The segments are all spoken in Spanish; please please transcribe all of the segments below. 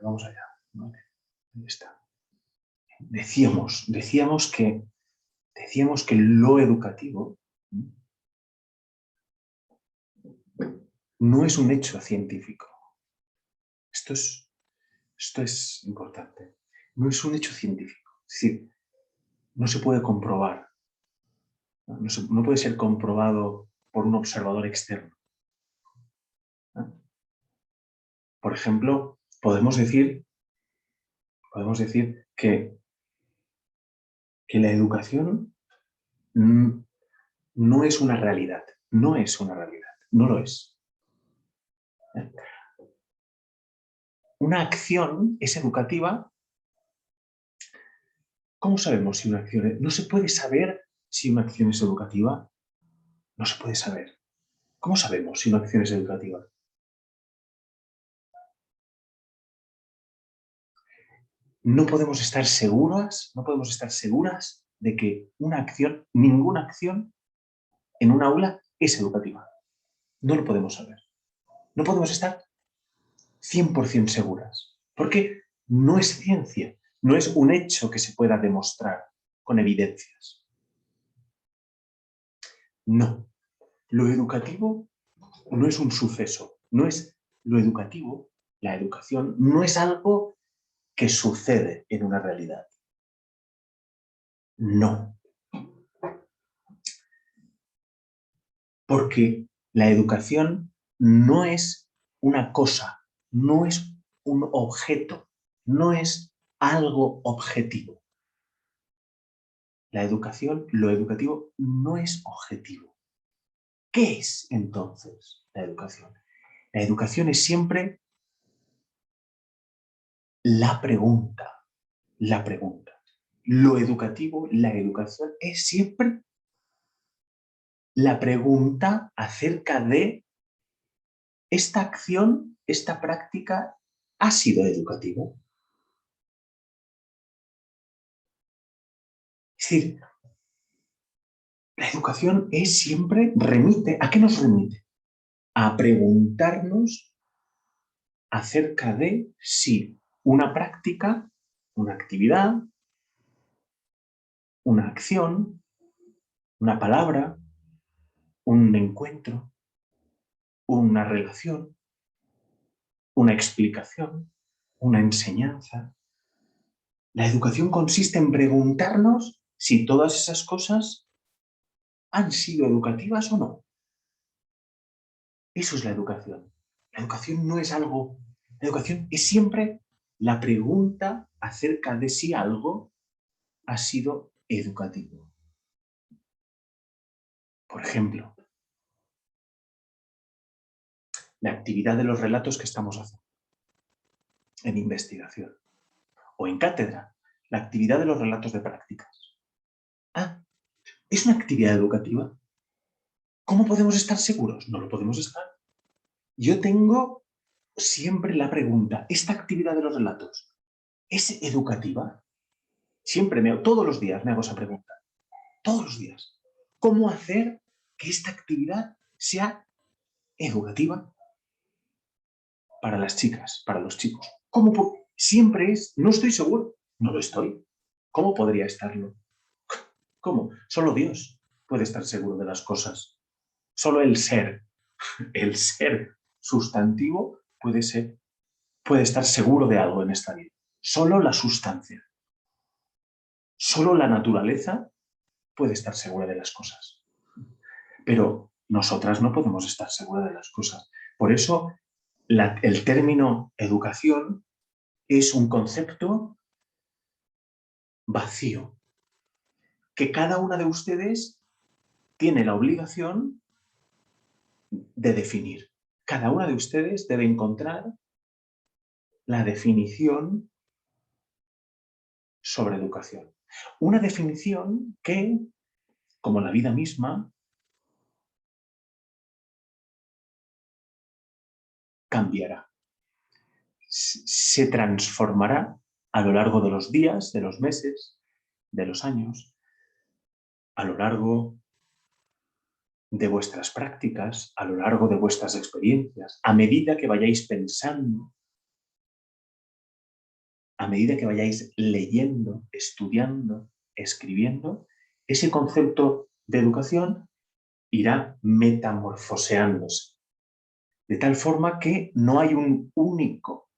vamos allá. Vale, ahí está. Decíamos que lo educativo no es un hecho científico. Esto es importante. No es un hecho científico. Es decir, no se puede comprobar. No puede ser comprobado por un observador externo. Por ejemplo, podemos decir que la educación no es una realidad. No es una realidad. No lo es. Una acción es educativa. ¿Cómo sabemos si una acción es? No se puede saber si una acción es educativa. No se puede saber. ¿Cómo sabemos si una acción es educativa? No podemos estar seguras de que ninguna acción en un aula es educativa. No lo podemos saber. No podemos estar 100% seguras. Porque no es ciencia, no es un hecho que se pueda demostrar con evidencias. No. Lo educativo no es un suceso, no es lo educativo, la educación, no es algo que sucede en una realidad. No. Porque la educación no es una cosa, no es un objeto, no es algo objetivo. La educación, lo educativo, no es objetivo. ¿Qué es entonces la educación? La educación es siempre la pregunta, la pregunta. Lo educativo, la educación, es siempre la pregunta acerca de esta acción, esta práctica, ¿ha sido educativa? Es decir, la educación es siempre, remite, ¿a qué nos remite? A preguntarnos acerca de si una práctica, una actividad, una acción, una palabra, un encuentro, una relación, una explicación, una enseñanza. La educación consiste en preguntarnos si todas esas cosas han sido educativas o no. Eso es la educación. La educación no es algo... La educación es siempre la pregunta acerca de si algo ha sido educativo. Por ejemplo, la actividad de los relatos que estamos haciendo en investigación o en cátedra, la actividad de los relatos de prácticas. ¿Es una actividad educativa? ¿Cómo podemos estar seguros? No lo podemos estar. Yo tengo siempre la pregunta, ¿esta actividad de los relatos es educativa? Todos los días me hago esa pregunta. Todos los días. ¿Cómo hacer que esta actividad sea educativa para las chicas, para los chicos? Siempre es, no estoy seguro, no lo estoy. ¿Cómo podría estarlo? ¿Cómo? Solo Dios puede estar seguro de las cosas. Solo el ser sustantivo puede estar seguro de algo en esta vida. Solo la sustancia. Solo la naturaleza puede estar segura de las cosas. Pero nosotras no podemos estar seguras de las cosas. Por eso el término educación es un concepto vacío, que cada una de ustedes tiene la obligación de definir. Cada una de ustedes debe encontrar la definición sobre educación. Una definición que, como la vida misma, cambiará. Se transformará a lo largo de los días, de los meses, de los años, a lo largo de vuestras prácticas, a lo largo de vuestras experiencias, a medida que vayáis pensando a medida que vayáis leyendo, estudiando, escribiendo, ese concepto de educación irá metamorfoseándose, de tal forma que no hay un único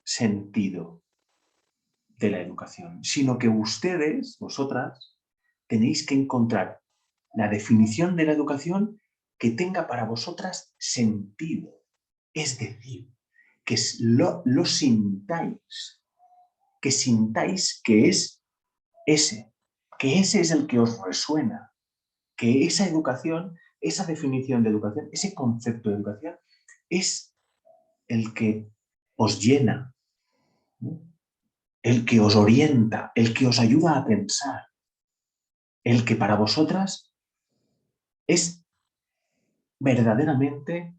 sentido de la educación, sino que ustedes, vosotras, tenéis que encontrar la definición de la educación que tenga para vosotras sentido. Es decir, que lo sintáis, que es ese, que ese es el que os resuena, que esa educación, esa definición de educación, ese concepto de educación es el que os llena, ¿no? El que os orienta, el que os ayuda a pensar, el que para vosotras es verdaderamente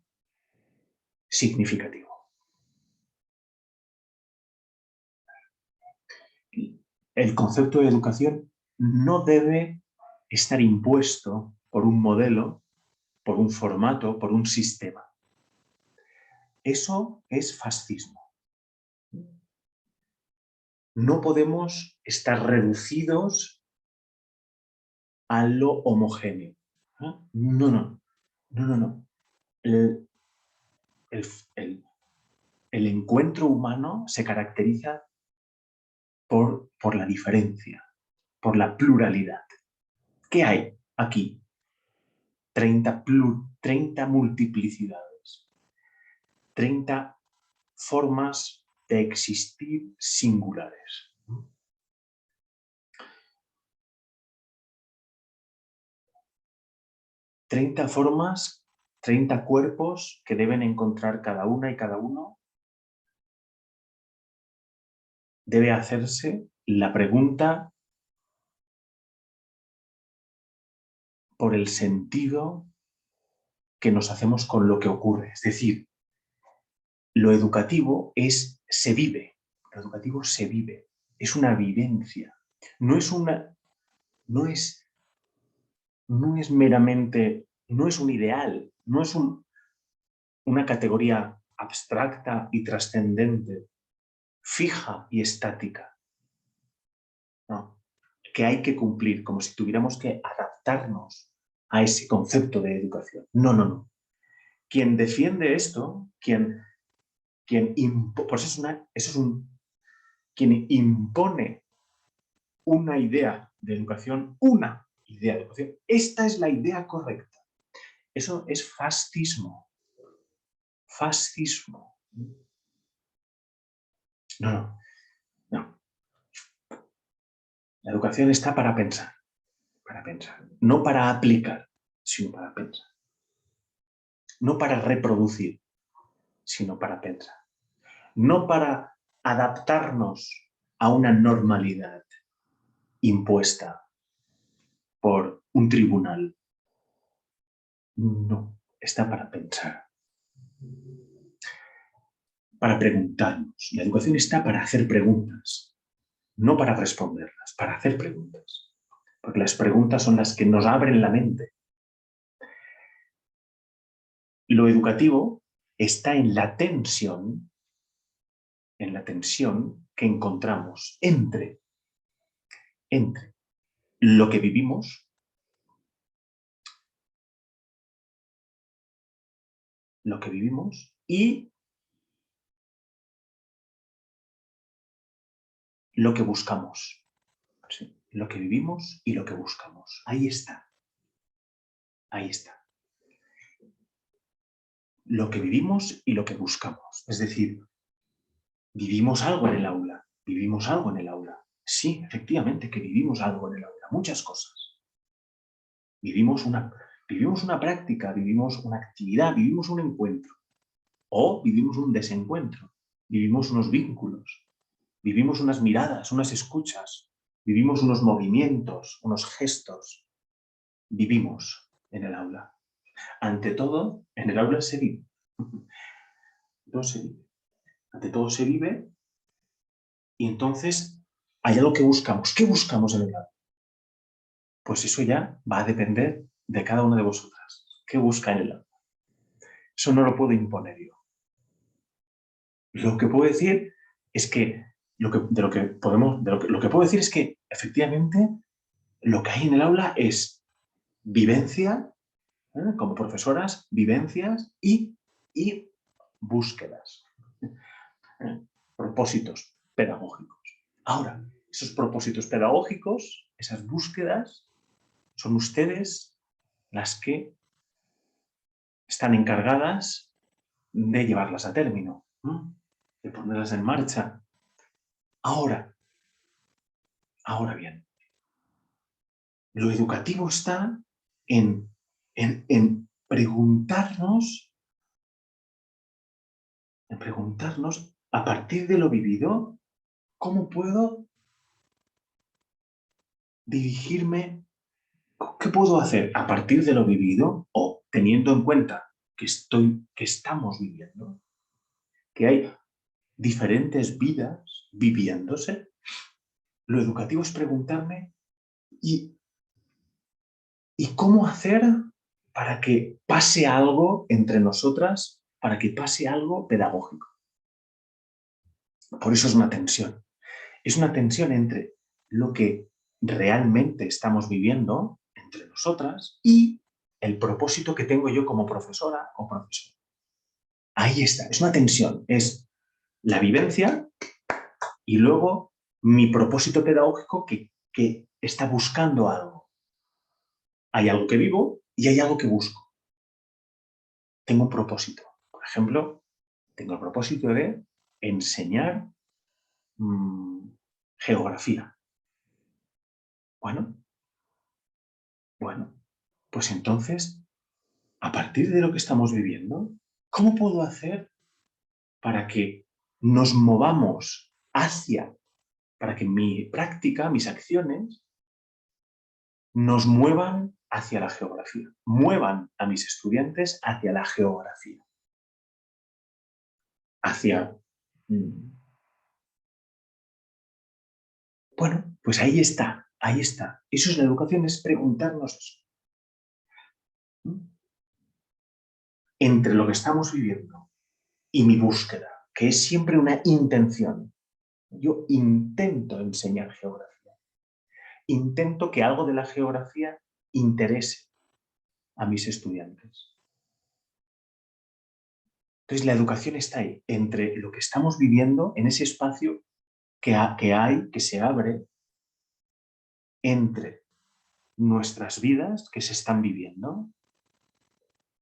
significativo. El concepto de educación no debe estar impuesto por un modelo, por un formato, por un sistema. Eso es fascismo. No podemos estar reducidos a lo homogéneo. No, no, no, no, no. El, el, el, el encuentro humano se caracteriza por la diferencia, por la pluralidad. ¿Qué hay aquí? 30 multiplicidades, 30 formas de existir singulares. 30 formas, 30 cuerpos que deben encontrar cada una y cada uno. Debe hacerse la pregunta por el sentido que nos hacemos con lo que ocurre. Es decir, lo educativo se vive. Lo educativo se vive. Es una vivencia. No es meramente, no es un ideal, no es una categoría abstracta y trascendente, fija y estática. No, que hay que cumplir, como si tuviéramos que adaptarnos a ese concepto de educación. No, no, no. Quien defiende esto, pues quien impone una idea de educación, esta es la idea correcta. Eso es fascismo. Fascismo. No, no, no. La educación está para pensar, no para aplicar, sino para pensar. No para reproducir, sino para pensar. No para adaptarnos a una normalidad impuesta por un tribunal. No, está para pensar, para preguntarnos. La educación está para hacer preguntas, no para responderlas, para hacer preguntas. Porque las preguntas son las que nos abren la mente. Lo educativo está en la tensión que encontramos entre lo que vivimos, y lo que buscamos. ¿Sí? Lo que vivimos y lo que buscamos. Ahí está. Ahí está. Lo que vivimos y lo que buscamos. Es decir, vivimos algo en el aula. Vivimos algo en el aula. Sí, efectivamente que vivimos algo en el aula. Muchas cosas. Vivimos una práctica, vivimos una actividad, vivimos un encuentro. O vivimos un desencuentro. Vivimos unos vínculos. Vivimos unas miradas, unas escuchas. Vivimos unos movimientos, unos gestos. Vivimos en el aula. Ante todo, en el aula se vive. No se vive. Ante todo se vive y entonces hay algo que buscamos. ¿Qué buscamos en el aula? Pues eso ya va a depender de cada una de vosotras. ¿Qué busca en el aula? Eso no lo puedo imponer yo. Lo que puedo decir es que lo que puedo decir es que efectivamente lo que hay en el aula es vivencia, como profesoras, vivencias y búsquedas, propósitos pedagógicos. Ahora, esos propósitos pedagógicos, esas búsquedas, son ustedes las que están encargadas de llevarlas a término, de ponerlas en marcha. Ahora bien, lo educativo está en preguntarnos a partir de lo vivido, ¿cómo puedo dirigirme? ¿Qué puedo hacer a partir de lo vivido o teniendo en cuenta que estamos viviendo, que hay diferentes vidas viviéndose? Lo educativo es preguntarme ¿y cómo hacer para que pase algo entre nosotras, para que pase algo pedagógico? Por eso es una tensión. Es una tensión entre lo que realmente estamos viviendo entre nosotras y el propósito que tengo yo como profesora o profesor. Ahí está, es una tensión. Es la vivencia y luego mi propósito pedagógico que está buscando algo. Hay algo que vivo y hay algo que busco. Tengo un propósito. Por ejemplo, tengo el propósito de enseñar geografía. Bueno, pues entonces, a partir de lo que estamos viviendo, ¿cómo puedo hacer para que nos movamos para que mi práctica, mis acciones, nos muevan hacia la geografía, muevan a mis estudiantes hacia la geografía, hacia... Bueno, pues ahí está, ahí está. Eso es la educación, es preguntarnos eso. Entre lo que estamos viviendo y mi búsqueda, que es siempre una intención. Yo intento enseñar geografía. Intento que algo de la geografía interese a mis estudiantes. Entonces, la educación está ahí, entre lo que estamos viviendo, en ese espacio que se abre entre nuestras vidas que se están viviendo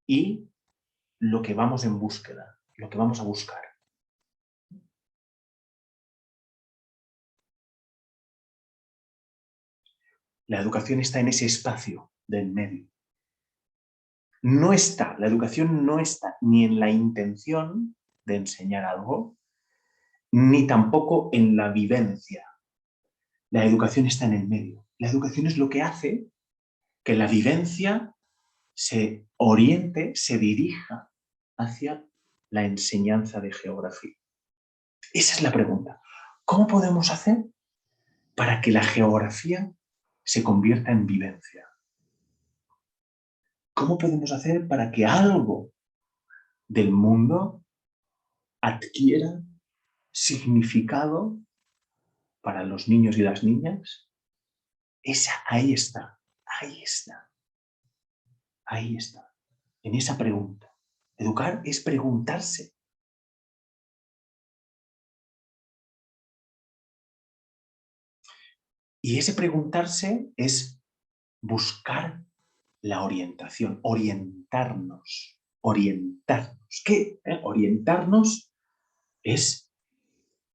y lo que vamos en búsqueda, lo que vamos a buscar. La educación está en ese espacio del medio. La educación no está ni en la intención de enseñar algo, ni tampoco en la vivencia. La educación está en el medio. La educación es lo que hace que la vivencia se oriente, se dirija hacia la enseñanza de geografía. Esa es la pregunta. ¿Cómo podemos hacer para que la geografía se convierta en vivencia? ¿Cómo podemos hacer para que algo del mundo adquiera significado para los niños y las niñas? Ahí está, ahí está, ahí está, en esa pregunta. Educar es preguntarse. Y ese preguntarse es buscar la orientación, orientarnos. ¿Qué? Orientarnos es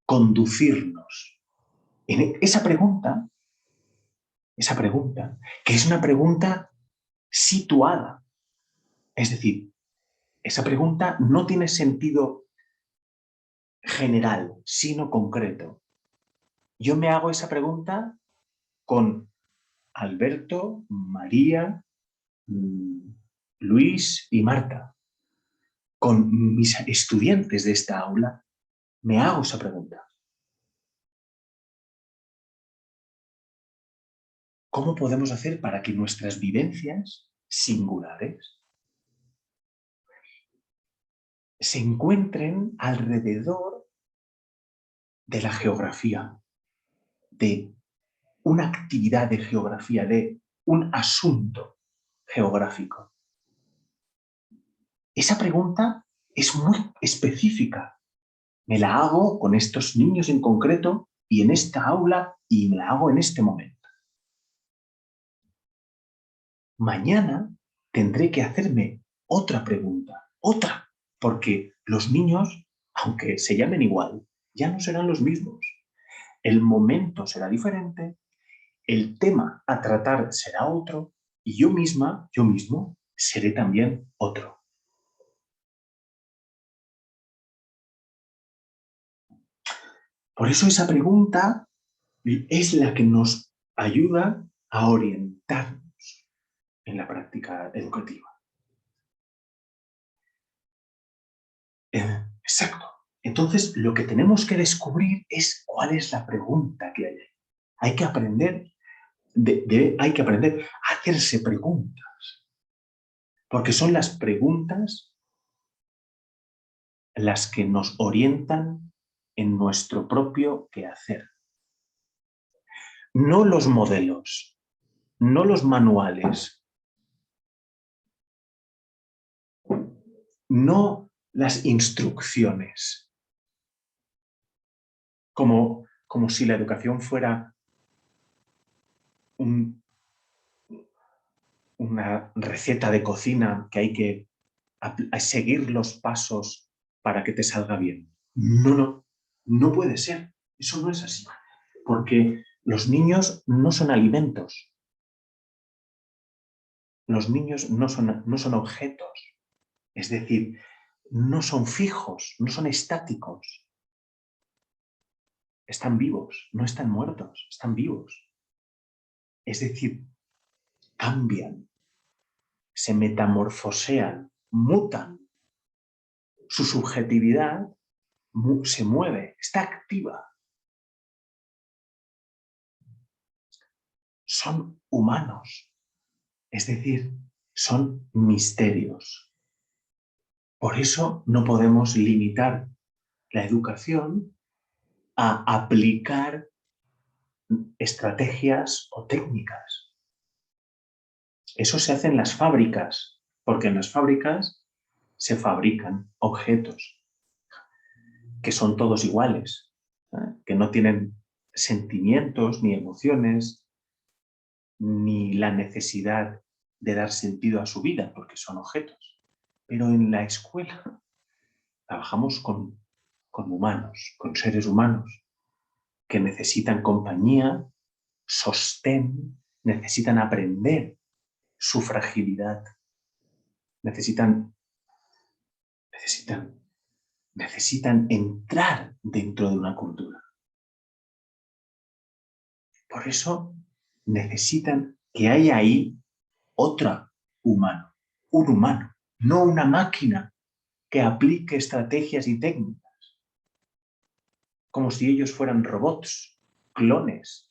conducirnos. En esa pregunta, que es una pregunta situada, es decir, esa pregunta no tiene sentido general, sino concreto. Yo me hago esa pregunta con Alberto, María, Luis y Marta. Con mis estudiantes de esta aula, me hago esa pregunta. ¿Cómo podemos hacer para que nuestras vivencias singulares se encuentren alrededor de la geografía, de una actividad de geografía, de un asunto geográfico? Esa pregunta es muy específica. Me la hago con estos niños en concreto y en esta aula y me la hago en este momento. Mañana tendré que hacerme otra pregunta, otra, porque los niños, aunque se llamen igual, ya no serán los mismos. El momento será diferente, el tema a tratar será otro y yo misma, yo mismo, seré también otro. Por eso esa pregunta es la que nos ayuda a orientarnos en la práctica educativa. Exacto. Entonces, lo que tenemos que descubrir es cuál es la pregunta que hay ahí. Hay que aprender, hay que aprender a hacerse preguntas, porque son las preguntas las que nos orientan en nuestro propio quehacer. No los modelos, no los manuales, no las instrucciones, como si la educación fuera una receta de cocina que hay que seguir los pasos para que te salga bien. No, no puede ser. Eso no es así. Porque los niños no son alimentos. Los niños no son objetos. Es decir, no son fijos, no son estáticos. Están vivos, no están muertos, están vivos. Es decir, cambian, se metamorfosean, mutan. Su subjetividad se mueve, está activa. Son humanos, es decir, son misterios. Por eso no podemos limitar la educación a aplicar estrategias o técnicas. Eso se hace en las fábricas, porque en las fábricas se fabrican objetos que son todos iguales, que no tienen sentimientos ni emociones, ni la necesidad de dar sentido a su vida, porque son objetos. Pero en la escuela trabajamos con humanos, con seres humanos, que necesitan compañía, sostén, necesitan aprender su fragilidad, necesitan entrar dentro de una cultura. Por eso necesitan que haya ahí otro humano, un humano, no una máquina que aplique estrategias y técnicas, como si ellos fueran robots, clones,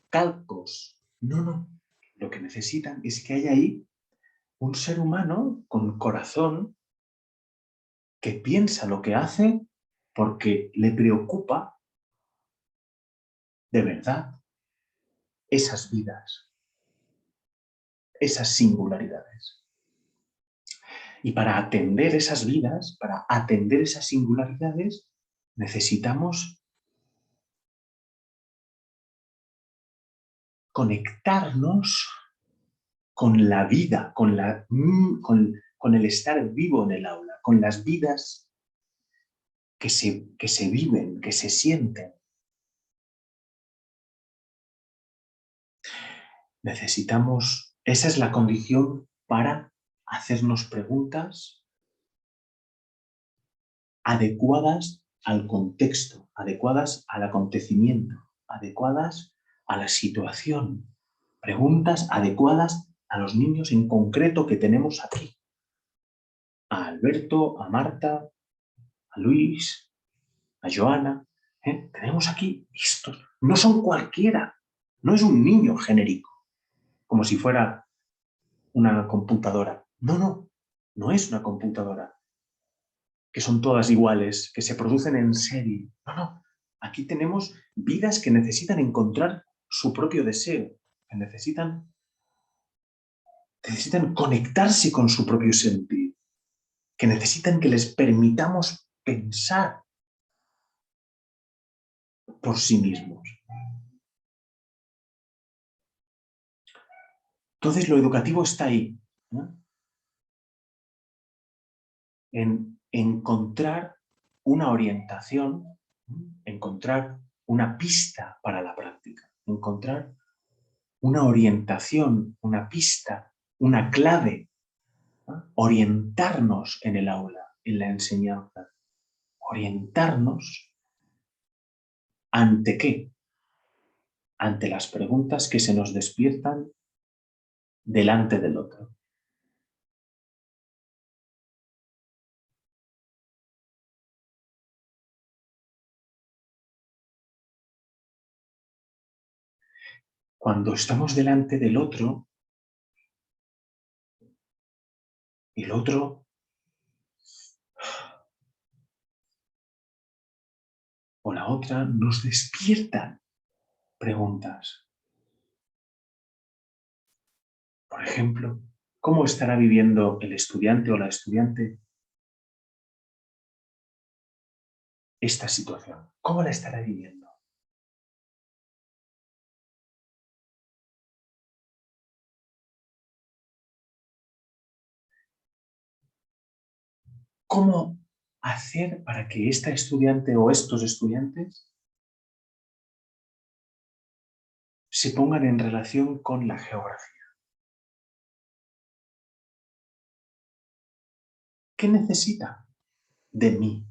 calcos. No. Lo que necesitan es que haya ahí un ser humano con corazón que piensa lo que hace porque le preocupa de verdad esas vidas, esas singularidades. Y para atender esas vidas, para atender esas singularidades, necesitamos conectarnos con la vida, con el estar vivo en el aula, con las vidas que se viven, que se sienten. Esa es la condición para hacernos preguntas adecuadas al contexto, adecuadas al acontecimiento, adecuadas a la situación, preguntas adecuadas a los niños en concreto que tenemos aquí. A Alberto, a Marta, a Luis, a Joana. Tenemos aquí estos. No son cualquiera. No es un niño genérico, como si fuera una computadora. No es una computadora. que son todas iguales, que se producen en serie. No, no. Aquí tenemos vidas que necesitan encontrar su propio deseo, que necesitan conectarse con su propio sentir, que necesitan que les permitamos pensar por sí mismos. Entonces lo educativo está ahí, ¿no? En encontrar una orientación, encontrar una pista para la práctica, encontrar una orientación, una pista, una clave, ¿no? Orientarnos en el aula, en la enseñanza. Orientarnos ¿ante qué? Ante las preguntas que se nos despiertan delante del otro. Cuando estamos delante del otro, el otro o la otra nos despiertan preguntas. Por ejemplo, ¿cómo estará viviendo el estudiante o la estudiante esta situación? ¿Cómo la estará viviendo? ¿Cómo hacer para que esta estudiante o estos estudiantes se pongan en relación con la geografía? ¿Qué necesita de mí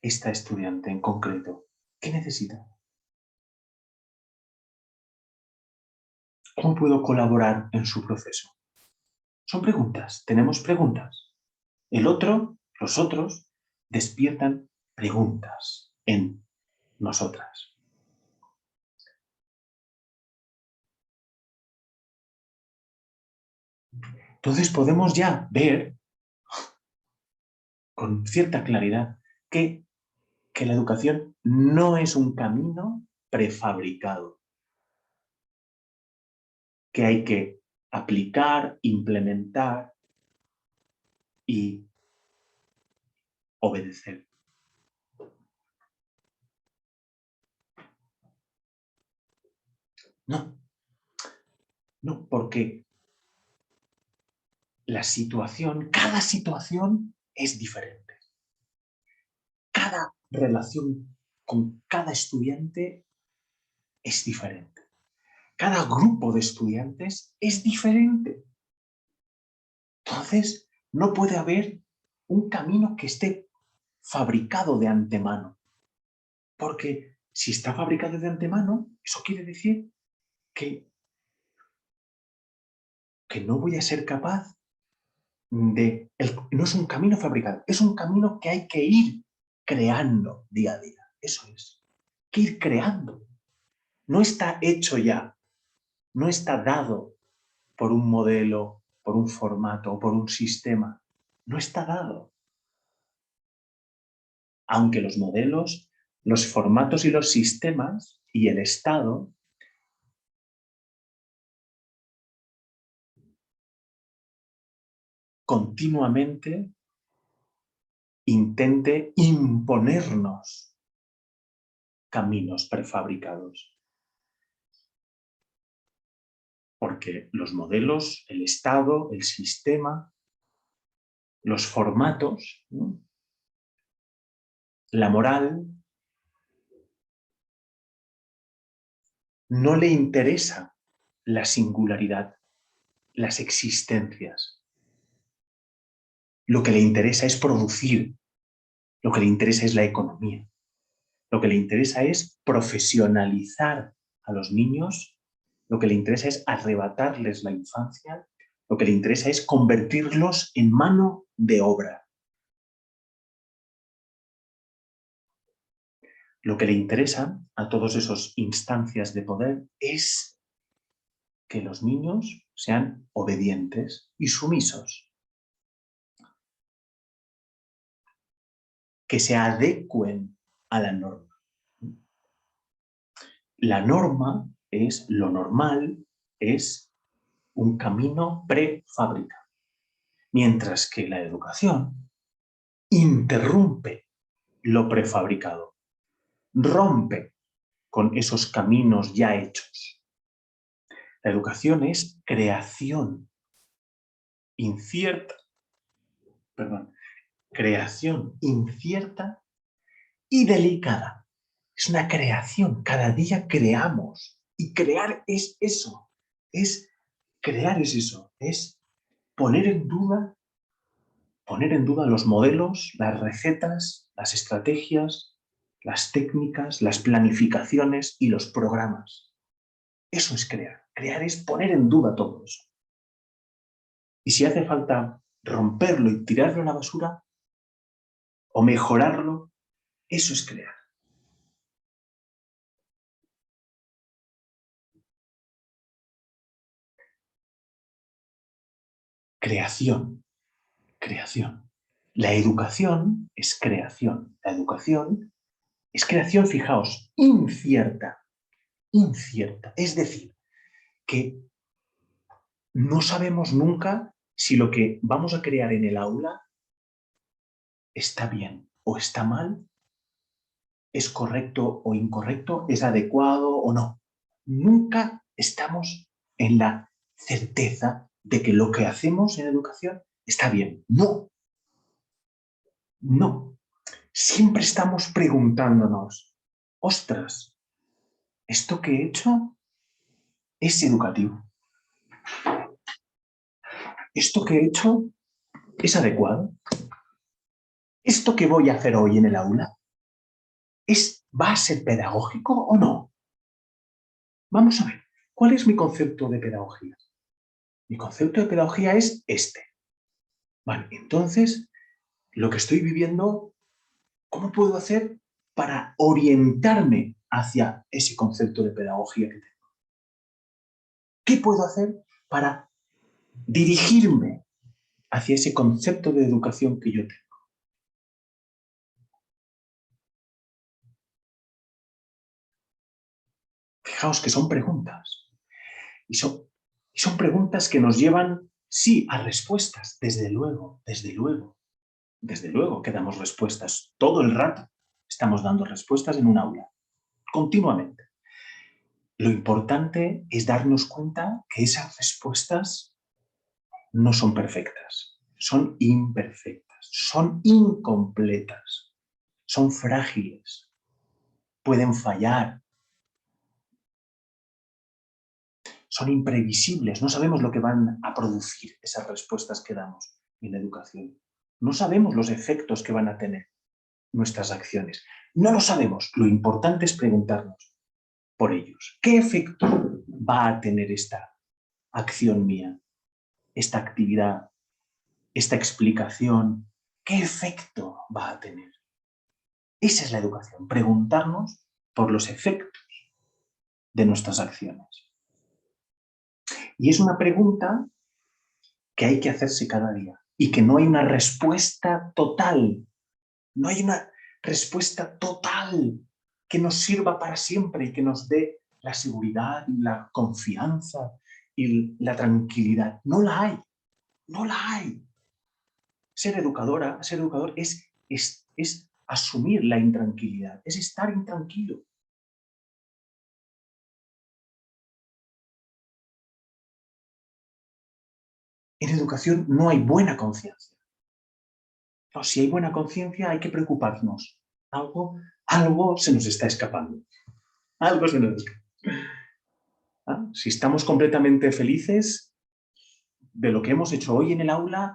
esta estudiante en concreto? ¿Qué necesita? ¿Cómo puedo colaborar en su proceso? Son preguntas, tenemos preguntas. El otro, los otros, despiertan preguntas en nosotras. Entonces podemos ya ver con cierta claridad que la educación no es un camino prefabricado, que hay que aplicar, implementar y obedecer. No, no, porque la situación, cada situación es diferente. Cada relación con cada estudiante es diferente. Cada grupo de estudiantes es diferente. Entonces, no puede haber un camino que esté fabricado de antemano. Porque si está fabricado de antemano, eso quiere decir que, que no voy a ser capaz de... no es un camino fabricado, es un camino que hay que ir creando día a día. Eso es. Que ir creando. No está hecho ya. No está dado por un modelo, por un formato o por un sistema. No está dado. Aunque los modelos, los formatos y los sistemas y el Estado continuamente intente imponernos caminos prefabricados. Porque los modelos, el Estado, el sistema, los formatos, ¿no? La moral, no le interesa la singularidad, las existencias. Lo que le interesa es producir, lo que le interesa es la economía, lo que le interesa es profesionalizar a los niños, lo que le interesa es arrebatarles la infancia, lo que le interesa es convertirlos en mano de obra. Lo que le interesa a todas esas instancias de poder es que los niños sean obedientes y sumisos. que se adecúen a la norma. La norma es lo normal, es un camino prefabricado. Mientras que la educación interrumpe lo prefabricado, rompe con esos caminos ya hechos. La educación es creación incierta, creación incierta y delicada. Es una creación, cada día creamos. Y crear es eso, crear es eso, es poner en duda los modelos, las recetas, las estrategias, las técnicas, las planificaciones y los programas. Eso es crear. Crear es poner en duda todo eso. Y si hace falta romperlo y tirarlo a la basura o mejorarlo, eso es crear. Creación. Creación. La educación es creación. La educación es creación, fijaos, incierta. Incierta. Es decir, que no sabemos nunca si lo que vamos a crear en el aula está bien o está mal, es correcto o incorrecto, es adecuado o no. Nunca estamos en la certeza de que lo que hacemos en educación está bien. No. No. Siempre estamos preguntándonos, ostras, ¿esto que he hecho es educativo? ¿Esto que he hecho es adecuado? ¿Esto que voy a hacer hoy en el aula va a ser pedagógico o no? Vamos a ver, ¿cuál es mi concepto de pedagogía? Mi concepto de pedagogía es este. Vale, entonces, lo que estoy viviendo, ¿cómo puedo hacer para orientarme hacia ese concepto de pedagogía que tengo? ¿Qué puedo hacer para dirigirme hacia ese concepto de educación que yo tengo? Fijaos que son preguntas. Y son preguntas que nos llevan, sí, a respuestas, desde luego, desde luego. Desde luego que damos respuestas todo el rato. Estamos dando respuestas en un aula, continuamente. Lo importante es darnos cuenta que esas respuestas no son perfectas, son imperfectas, son incompletas, son frágiles, pueden fallar, son imprevisibles, no sabemos lo que van a producir esas respuestas que damos en la educación. No sabemos los efectos que van a tener nuestras acciones. No lo sabemos. Lo importante es preguntarnos por ellos. ¿Qué efecto va a tener esta acción mía? Esta actividad, esta explicación, ¿qué efecto va a tener? Esa es la educación, preguntarnos por los efectos de nuestras acciones. Y es una pregunta que hay que hacerse cada día y que no hay una respuesta total. No hay una respuesta total que nos sirva para siempre y que nos dé la seguridad y la confianza y la tranquilidad. No la hay. No la hay. Ser educadora, ser educador es asumir la intranquilidad, es estar intranquilo. En educación no hay buena conciencia. No, si hay buena conciencia hay que preocuparnos. Algo se nos está escapando. Algo se nos escapa. ¿Ah? Si estamos completamente felices de lo que hemos hecho hoy en el aula,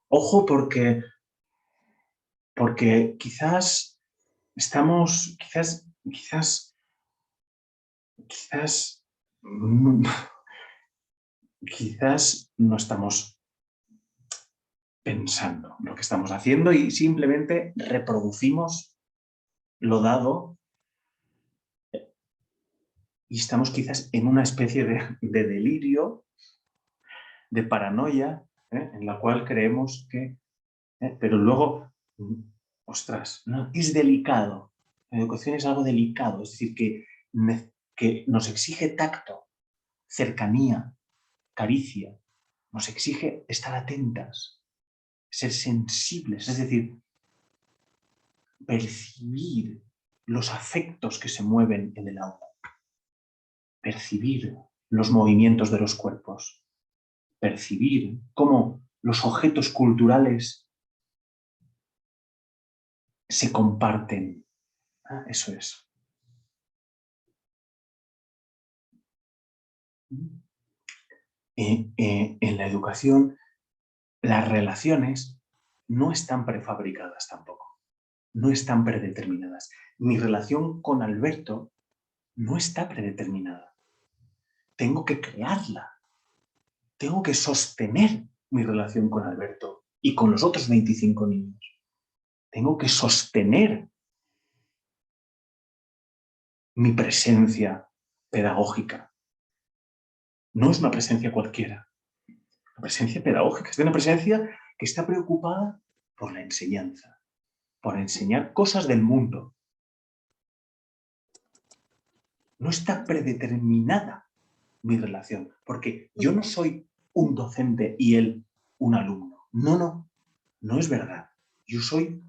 ojo porque quizás estamos, mm, quizás no estamos pensando lo que estamos haciendo y simplemente reproducimos lo dado y estamos quizás en una especie de delirio, de paranoia, en la cual creemos que... pero luego ostras, ¿no? Es delicado. La educación es algo delicado, es decir, que nos exige tacto, cercanía, caricia, nos exige estar atentas, ser sensibles, es decir, percibir los afectos que se mueven en el aula, percibir los movimientos de los cuerpos, percibir cómo los objetos culturales se comparten. Eso es. En la educación, las relaciones no están prefabricadas tampoco, no están predeterminadas. Mi relación con Alberto no está predeterminada. Tengo que crearla. Tengo que sostener mi relación con Alberto y con los otros 25 niños. Tengo que sostener mi presencia pedagógica. No es una presencia cualquiera. Una presencia pedagógica. Es una presencia que está preocupada por la enseñanza, por enseñar cosas del mundo. No está predeterminada mi relación, porque yo no soy un docente y él un alumno. No, no, no es verdad. Yo soy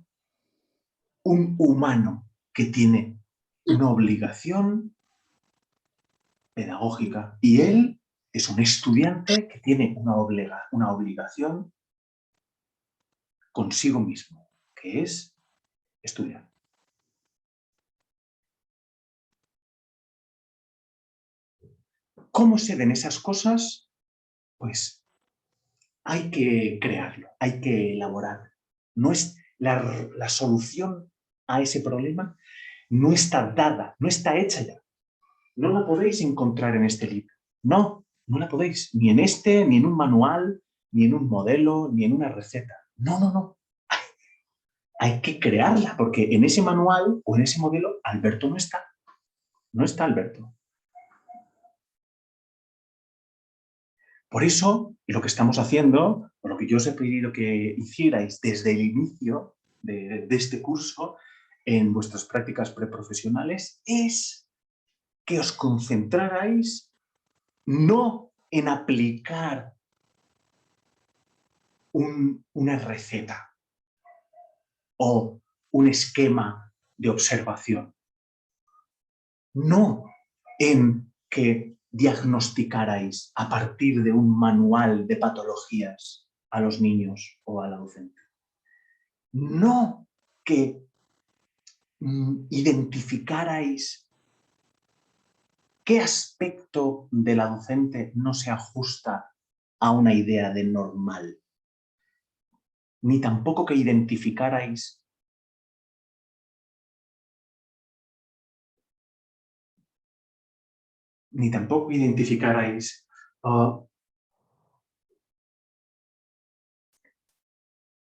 un humano que tiene una obligación pedagógica y él es un estudiante que tiene una obligación consigo mismo, que es estudiar. ¿Cómo se den esas cosas? Pues hay que crearlo, hay que elaborar. No es la solución a ese problema no está dada, no está hecha ya. No la podéis encontrar en este libro. No, no la podéis. Ni en este, ni en un manual, ni en un modelo, ni en una receta. No, no, no. Hay que crearla, porque en ese manual o en ese modelo Alberto no está. No está Alberto. Por eso, lo que estamos haciendo, o lo que yo os he pedido que hicierais desde el inicio de este curso, en vuestras prácticas preprofesionales, es que os concentrarais no en aplicar una receta o un esquema de observación. No en que diagnosticarais a partir de un manual de patologías a los niños o a la docente. No que identificarais qué aspecto de la docente no se ajusta a una idea de normal. Ni tampoco que identificarais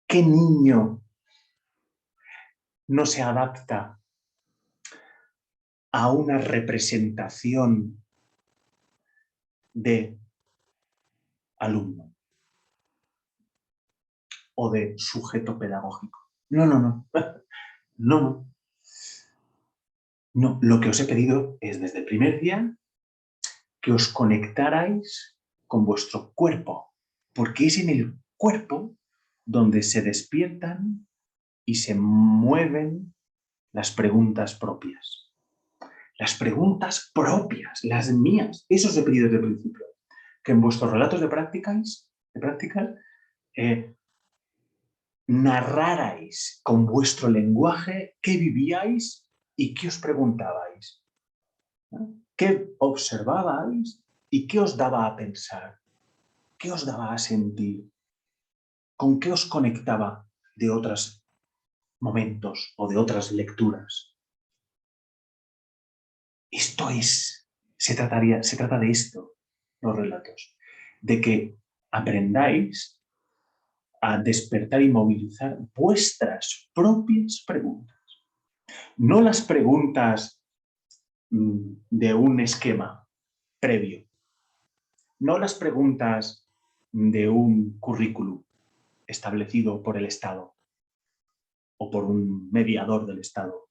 qué niño no se adapta a una representación de alumno o de sujeto pedagógico. No, no, no. No, no. No, lo que os he pedido es desde el primer día que os conectarais con vuestro cuerpo, porque es en el cuerpo donde se despiertan y se mueven las preguntas propias. Las preguntas propias, las mías. Eso os he pedido desde el principio. Que en vuestros relatos de prácticas narrarais con vuestro lenguaje qué vivíais y qué os preguntabais. ¿No? ¿Qué observabais y qué os daba a pensar? ¿Qué os daba a sentir? ¿Con qué os conectaba de otros momentos o de otras lecturas? Se trata de esto, los relatos, de que aprendáis a despertar y movilizar vuestras propias preguntas. No las preguntas de un esquema previo, no las preguntas de un currículum establecido por el Estado o por un mediador del Estado.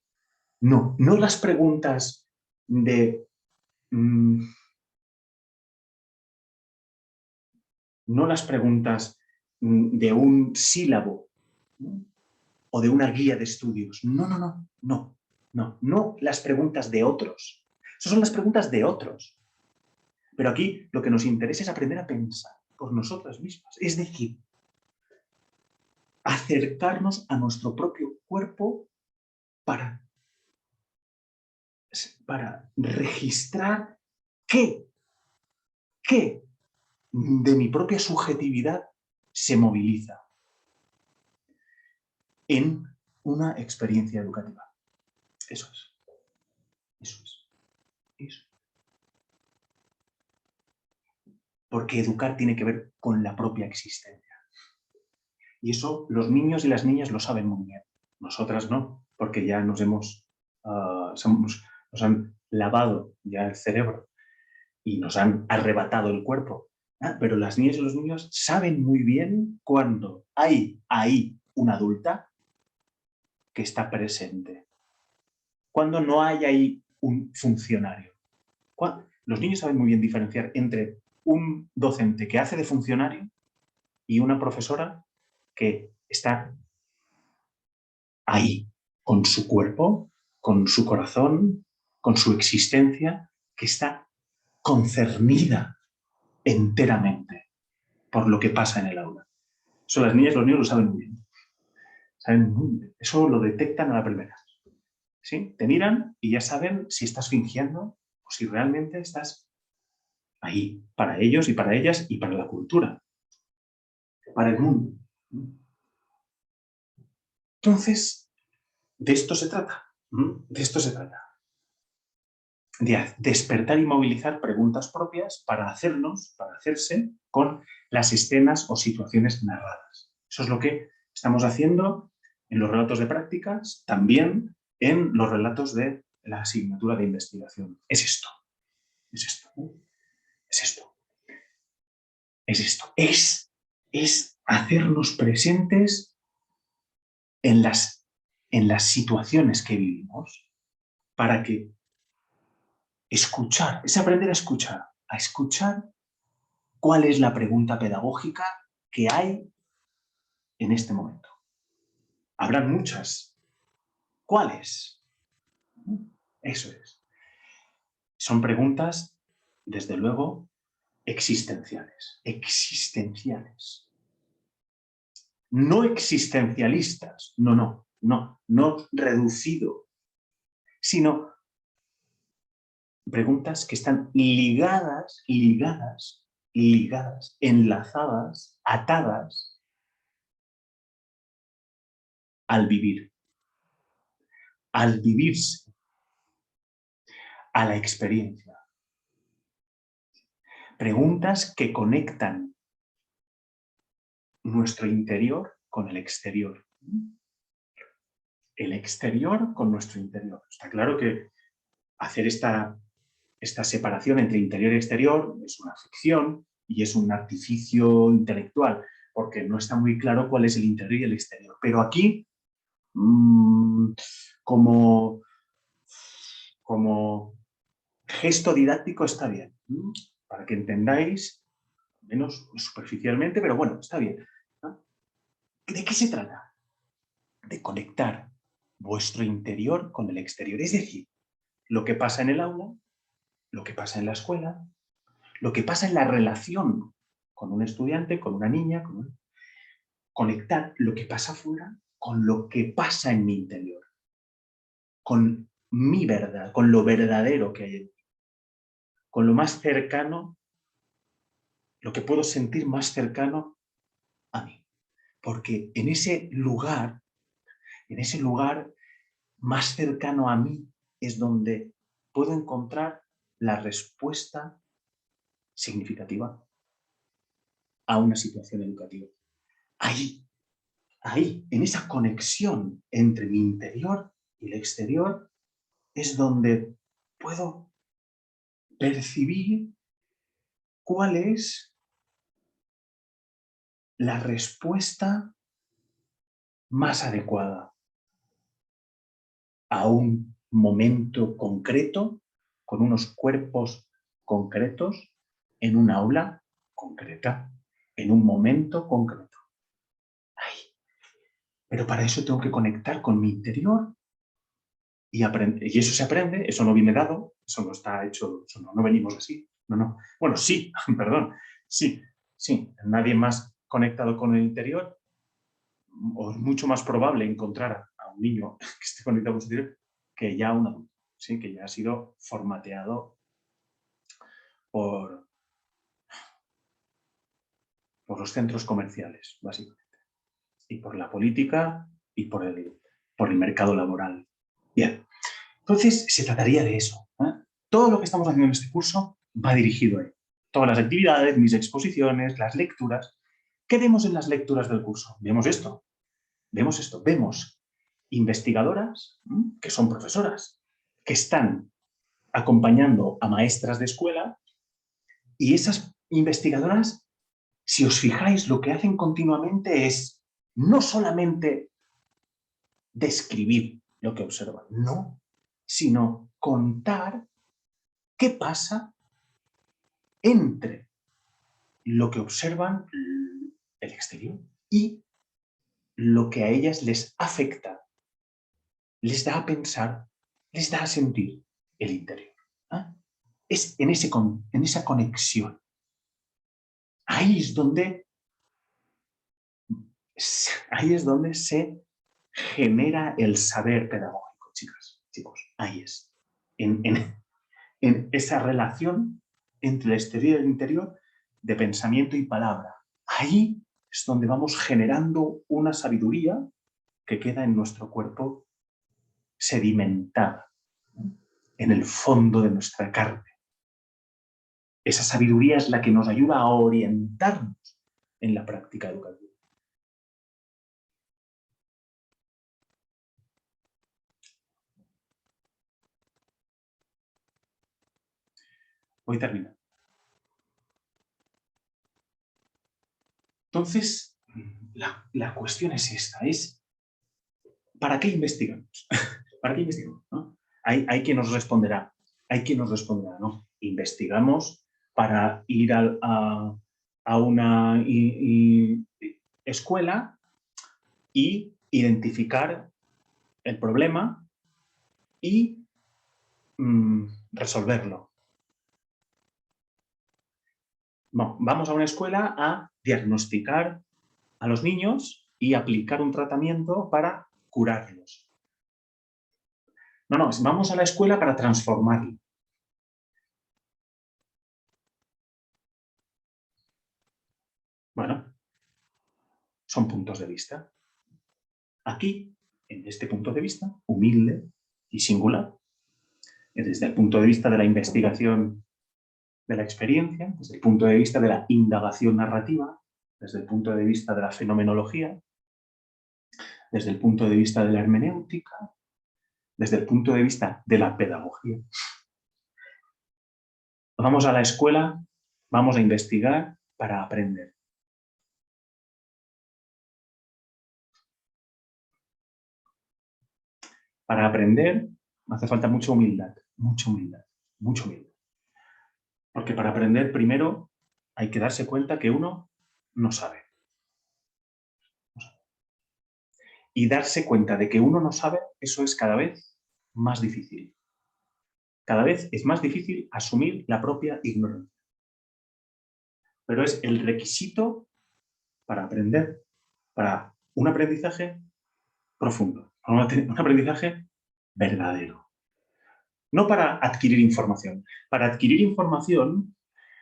No, no las preguntas de... no las preguntas de un sílabo, ¿no? O de una guía de estudios. No, no, no, no, no, no las preguntas de otros. Esas son las preguntas de otros. Pero aquí lo que nos interesa es aprender a pensar por nosotras mismas. Es decir, acercarnos a nuestro propio cuerpo para registrar qué de mi propia subjetividad se moviliza en una experiencia educativa. Eso es. Eso es. Eso. Porque educar tiene que ver con la propia existencia. Y eso los niños y las niñas lo saben muy bien. Nosotras no, porque ya nos han lavado ya el cerebro y nos han arrebatado el cuerpo. Pero las niñas y los niños saben muy bien cuando hay ahí una adulta que está presente. Cuando no hay ahí un funcionario. Los niños saben muy bien diferenciar entre un docente que hace de funcionario y una profesora que está ahí, con su cuerpo, con su corazón, con su existencia, que está concernida enteramente por lo que pasa en el aula. Eso las niñas y los niños lo saben muy bien. Saben muy bien. Eso lo detectan a la primera. ¿Sí? Te miran y ya saben si estás fingiendo o si realmente estás ahí, para ellos y para ellas y para la cultura, para el mundo. Entonces, de esto se trata. De esto se trata. De despertar y movilizar preguntas propias para hacerse con las escenas o situaciones narradas. Eso es lo que estamos haciendo en los relatos de prácticas, también en los relatos de la asignatura de investigación. Es esto, es esto, es esto, es esto, es hacernos presentes en las situaciones que vivimos para que escuchar, es aprender a escuchar cuál es la pregunta pedagógica que hay en este momento. Habrán muchas. ¿Cuáles? Eso es. Son preguntas, desde luego, existenciales. Existenciales. No existencialistas. No reducido. Sino preguntas que están ligadas, enlazadas, atadas al vivir, al vivirse, a la experiencia. Preguntas que conectan nuestro interior con el exterior. El exterior con nuestro interior. Está claro que hacer esta separación entre interior y exterior es una ficción y es un artificio intelectual, porque no está muy claro cuál es el interior y el exterior. Pero aquí, como gesto didáctico está bien, para que entendáis, menos superficialmente, pero bueno, está bien. ¿No? ¿De qué se trata? De conectar vuestro interior con el exterior. Es decir, lo que pasa en el aula, lo que pasa en la escuela, lo que pasa en la relación con un estudiante, con una niña, conectar lo que pasa afuera con lo que pasa en mi interior, con mi verdad, con lo verdadero que hay en mí, con lo más cercano, lo que puedo sentir más cercano a mí. Porque en ese lugar más cercano a mí es donde puedo encontrar la respuesta significativa a una situación educativa. Ahí, en esa conexión entre mi interior y el exterior, es donde puedo percibir cuál es la respuesta más adecuada a un momento concreto, con unos cuerpos concretos, en un aula concreta, en un momento concreto. Ay, pero para eso tengo que conectar con mi interior y aprender. Y eso se aprende, eso no viene dado, eso no está hecho, eso no venimos así. No, no. Bueno, sí, perdón, sí, sí. Nadie más conectado con el interior, o es mucho más probable encontrar a un niño que esté conectado con su interior que ya un adulto, ¿sí? Que ya ha sido formateado por los centros comerciales, básicamente, y por la política y por el mercado laboral. Bien, entonces se trataría de eso. Todo lo que estamos haciendo en este curso va dirigido a ello. Todas las actividades, mis exposiciones, las lecturas. ¿Qué vemos en las lecturas del curso? Vemos esto, vemos investigadoras, que son profesoras, que están acompañando a maestras de escuela, y esas investigadoras, si os fijáis, lo que hacen continuamente es no solamente describir lo que observan, no, sino contar qué pasa entre lo que observan el exterior y lo que a ellas les afecta, les da a pensar, les da a sentir el interior. Es en esa conexión. Ahí es donde se genera el saber pedagógico, chicas, chicos. Ahí es. En esa relación entre el exterior y el interior de pensamiento y palabra. Ahí es donde vamos generando una sabiduría que queda en nuestro cuerpo sedimentada, en el fondo de nuestra carne. Esa sabiduría es la que nos ayuda a orientarnos en la práctica educativa. Voy terminando. Entonces, la cuestión es esta, ¿para qué investigamos? ¿Para qué investigamos? ¿No? Hay quien nos responderá, ¿no? Investigamos para ir a una escuela y identificar el problema y resolverlo. No, vamos a una escuela a diagnosticar a los niños y aplicar un tratamiento para curarlos. No, vamos a la escuela para transformarlo. Bueno, son puntos de vista. Aquí, en este punto de vista, humilde y singular, desde el punto de vista de la investigación de la experiencia, desde el punto de vista de la indagación narrativa, desde el punto de vista de la fenomenología, desde el punto de vista de la hermenéutica, desde el punto de vista de la pedagogía. Vamos a la escuela, vamos a investigar para aprender. Para aprender hace falta mucha humildad, mucha humildad, mucha humildad. Porque para aprender primero hay que darse cuenta que uno no sabe. Y darse cuenta de que uno no sabe, eso es cada vez más difícil. Cada vez es más difícil asumir la propia ignorancia. Pero es el requisito para aprender, para un aprendizaje profundo, un aprendizaje verdadero. No para adquirir información. Para adquirir información,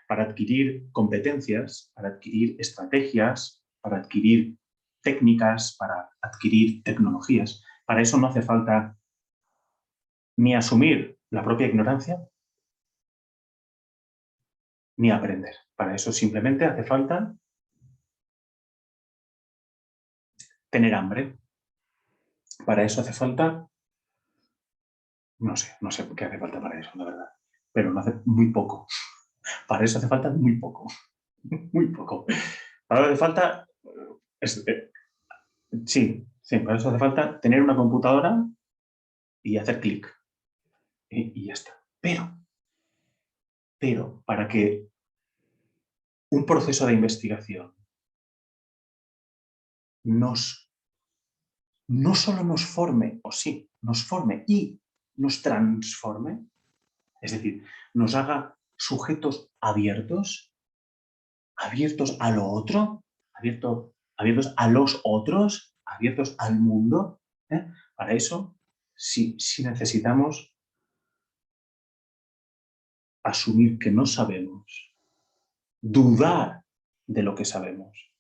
para adquirir competencias, para adquirir estrategias, para adquirir técnicas, para adquirir tecnologías. Para eso no hace falta ni asumir la propia ignorancia, ni aprender. Para eso simplemente hace falta tener hambre. Para eso hace falta, no sé qué hace falta para eso, la verdad, pero no hace muy poco. Para eso hace falta muy poco, muy poco. Para eso hace falta, sí, para eso hace falta tener una computadora y hacer clic. Y ya está. Pero para que un proceso de investigación no solo nos forme, o sí, nos forme y nos transforme, es decir, nos haga sujetos abiertos a lo otro, abiertos a los otros, abiertos al mundo. Para eso, sí necesitamos asumir que no sabemos, dudar de lo que sabemos.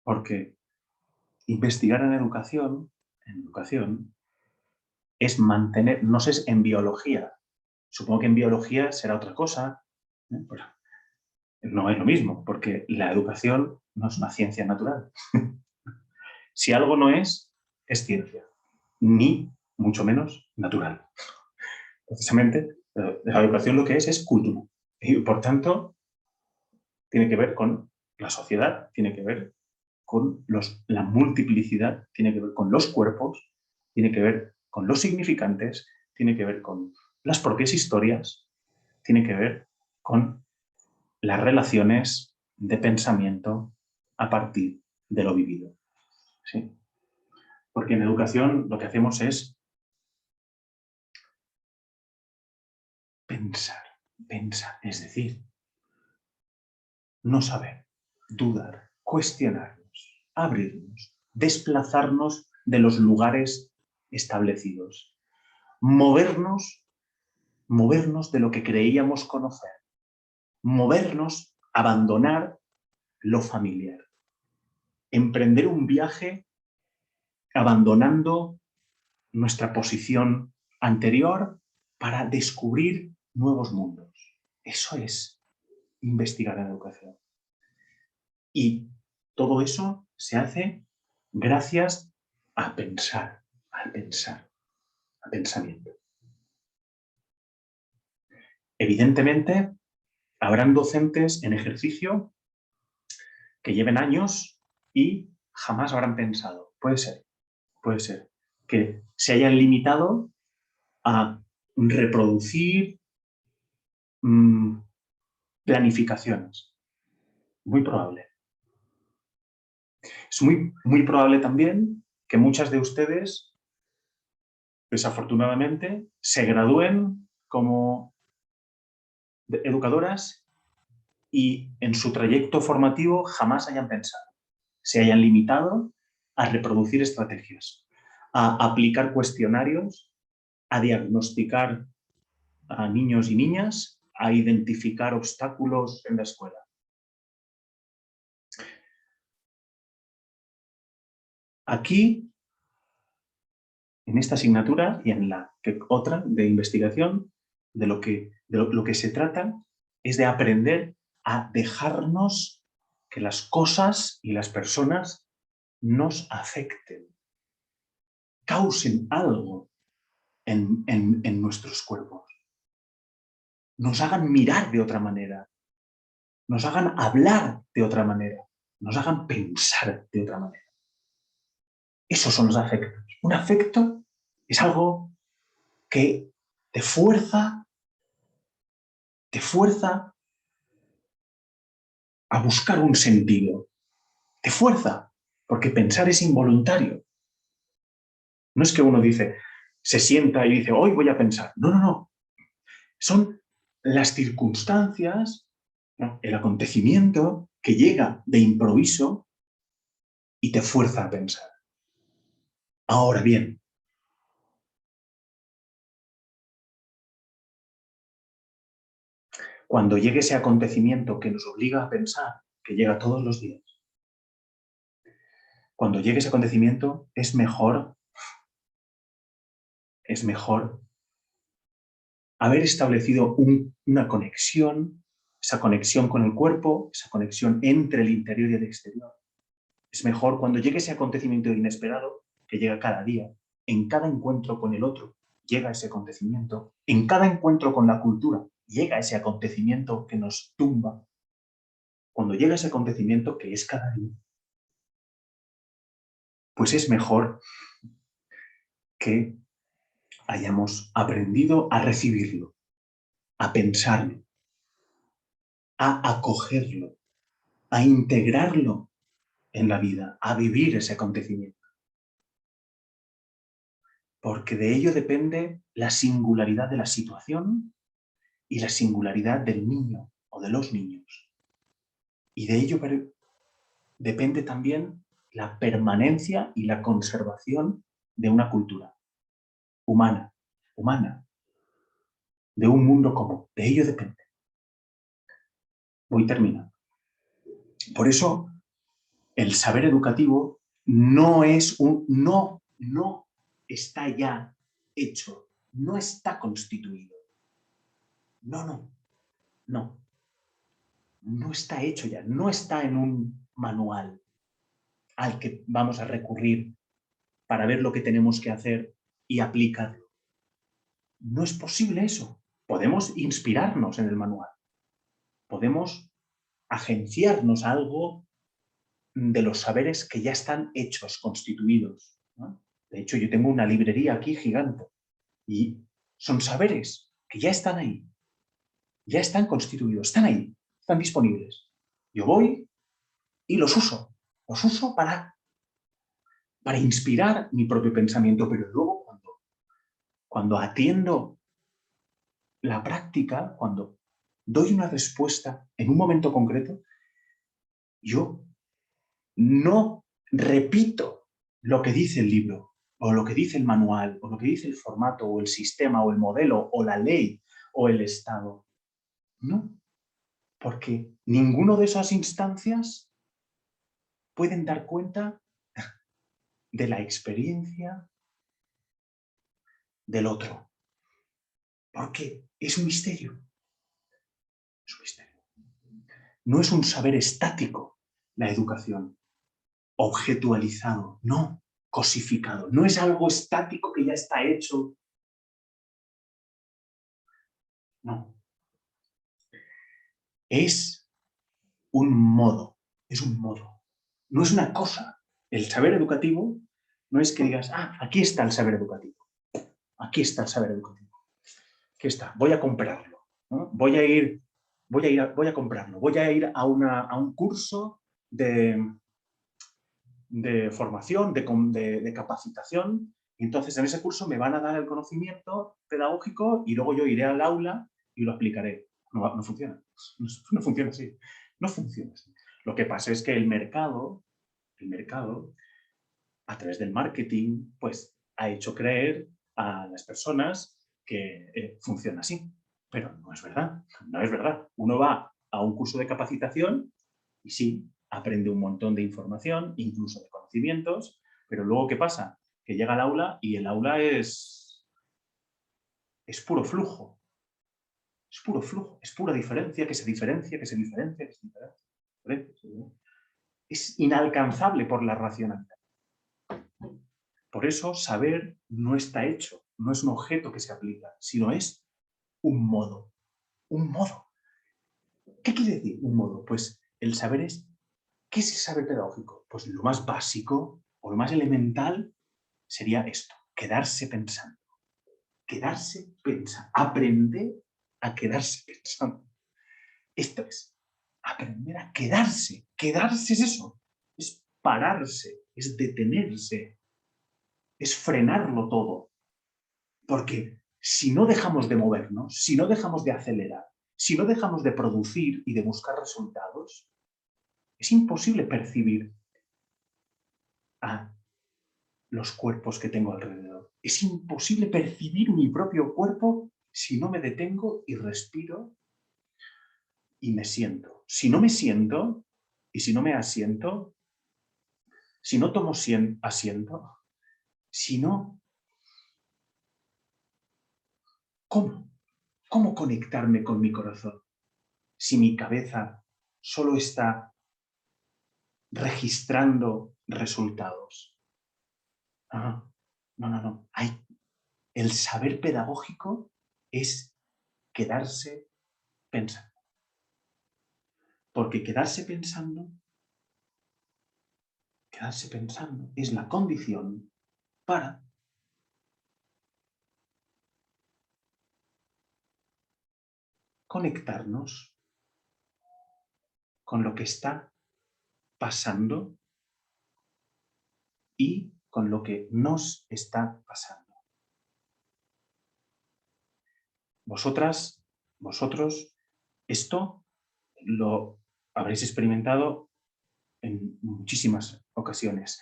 Porque investigar en educación es mantener, no sé, en biología. Supongo que en biología será otra cosa. Pues no es lo mismo, porque la educación no es una ciencia natural. Si algo no es ciencia, ni mucho menos natural. Precisamente, la educación lo que es cultura. Y por tanto, tiene que ver con la sociedad, tiene que ver con la multiplicidad, tiene que ver con los cuerpos, tiene que ver con los significantes, tiene que ver con las propias historias, tiene que ver con las relaciones de pensamiento a partir de lo vivido. ¿Sí? Porque en educación lo que hacemos es pensar, es decir, no saber, dudar, cuestionarnos, abrirnos, desplazarnos de los lugares establecidos, movernos de lo que creíamos conocer, movernos, abandonar lo familiar, emprender un viaje abandonando nuestra posición anterior para descubrir nuevos mundos. Eso es investigar en educación. Y todo eso se hace gracias a pensar, al pensamiento. Evidentemente, habrán docentes en ejercicio que lleven años y jamás habrán pensado. Puede ser que se hayan limitado a reproducir planificaciones. Muy probable. Es muy probable también que muchas de ustedes, desafortunadamente, se gradúen como educadoras y en su trayecto formativo jamás hayan pensado. Se hayan limitado a reproducir estrategias, a aplicar cuestionarios, a diagnosticar a niños y niñas, a identificar obstáculos en la escuela. Aquí, en esta asignatura y en la otra de investigación, lo que se trata es de aprender a dejarnos que las cosas y las personas nos afecten, causen algo en nuestros cuerpos, nos hagan mirar de otra manera, nos hagan hablar de otra manera, nos hagan pensar de otra manera. Esos son los afectos. Un afecto es algo que te fuerza a buscar un sentido. Te fuerza, porque pensar es involuntario. No es que uno dice, se sienta y dice, hoy voy a pensar. No. Son las circunstancias, ¿no? El acontecimiento que llega de improviso y te fuerza a pensar. Ahora bien, cuando llegue ese acontecimiento que nos obliga a pensar, que llega todos los días, cuando llegue ese acontecimiento es mejor haber establecido una conexión, esa conexión con el cuerpo, esa conexión entre el interior y el exterior. Es mejor cuando llegue ese acontecimiento inesperado, que llega cada día, en cada encuentro con el otro llega ese acontecimiento, en cada encuentro con la cultura llega ese acontecimiento que nos tumba. Cuando llega ese acontecimiento, que es cada día, pues es mejor que hayamos aprendido a recibirlo, a pensarlo, a acogerlo, a integrarlo en la vida, a vivir ese acontecimiento. Porque de ello depende la singularidad de la situación y la singularidad del niño o de los niños. Y de ello depende también la permanencia y la conservación de una cultura humana, de un mundo común. De ello depende. Voy terminando. Por eso, el saber educativo no está ya hecho, no está constituido. No está hecho ya, no está en un manual al que vamos a recurrir para ver lo que tenemos que hacer y aplicarlo. No es posible eso. Podemos inspirarnos en el manual. Podemos agenciarnos a algo de los saberes que ya están hechos, constituidos, ¿no? De hecho, yo tengo una librería aquí gigante y son saberes que ya están ahí, ya están constituidos, están ahí, están disponibles. Yo voy y los uso para inspirar mi propio pensamiento, pero luego cuando atiendo la práctica, cuando doy una respuesta en un momento concreto, yo no repito lo que dice el libro, o lo que dice el manual, o lo que dice el formato, o el sistema, o el modelo, o la ley, o el Estado. No, porque ninguno de esas instancias pueden dar cuenta de la experiencia del otro. Porque es un misterio. Es un misterio. No es un saber estático la educación, objetualizado, no, cosificado. No es algo estático que ya está hecho. No. Es un modo, es un modo. No es una cosa. El saber educativo no es que digas, aquí está el saber educativo. Aquí está el saber educativo. Aquí está, voy a comprarlo, ¿no? Voy a comprarlo. Voy a ir a un curso de formación, de capacitación, y entonces en ese curso me van a dar el conocimiento pedagógico y luego yo iré al aula y lo aplicaré. No funciona. No funciona así. No funciona así. Lo que pasa es que el mercado, a través del marketing, pues ha hecho creer a las personas que funciona así. Pero no es verdad. No es verdad. Uno va a un curso de capacitación y sí, aprende un montón de información, incluso de conocimientos, pero luego, ¿qué pasa? Que llega al aula y el aula es puro flujo. Es puro flujo, es pura diferencia, que se diferencia, que se diferencia, que se diferencia. Es inalcanzable por la racionalidad. Por eso, saber no está hecho, no es un objeto que se aplica, sino es un modo. Un modo. ¿Qué quiere decir un modo? Pues el saber es, ¿qué es el saber pedagógico? Pues lo más básico o lo más elemental sería esto, quedarse pensando. Quedarse pensando. Aprender a quedarse pensando. Esto es, aprender a quedarse. Quedarse es eso. Es pararse, es detenerse, es frenarlo todo. Porque si no dejamos de movernos, si no dejamos de acelerar, si no dejamos de producir y de buscar resultados, es imposible percibir a los cuerpos que tengo alrededor. Es imposible percibir mi propio cuerpo si no me detengo y respiro y me siento. Si no me siento y si no me asiento, si no tomo asiento, si no, ¿cómo? ¿Cómo conectarme con mi corazón si mi cabeza solo está registrando resultados? No. El saber pedagógico es quedarse pensando. Porque quedarse pensando es la condición para conectarnos con lo que está pasando y con lo que nos está pasando. Vosotras, vosotros, esto lo habréis experimentado en muchísimas ocasiones,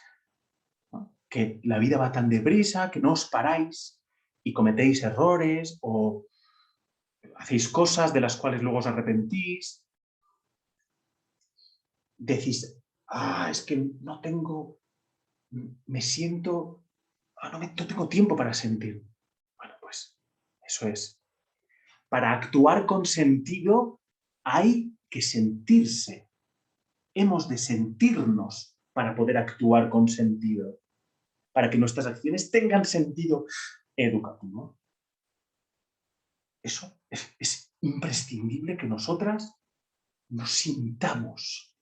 ¿no? Que la vida va tan deprisa que no os paráis y cometéis errores o hacéis cosas de las cuales luego os arrepentís. Decís, es que no tengo, me siento, no tengo tiempo para sentir. Bueno, pues eso es. Para actuar con sentido hay que sentirse. Hemos de sentirnos para poder actuar con sentido, para que nuestras acciones tengan sentido educativo. Eso es imprescindible que nosotras nos sintamos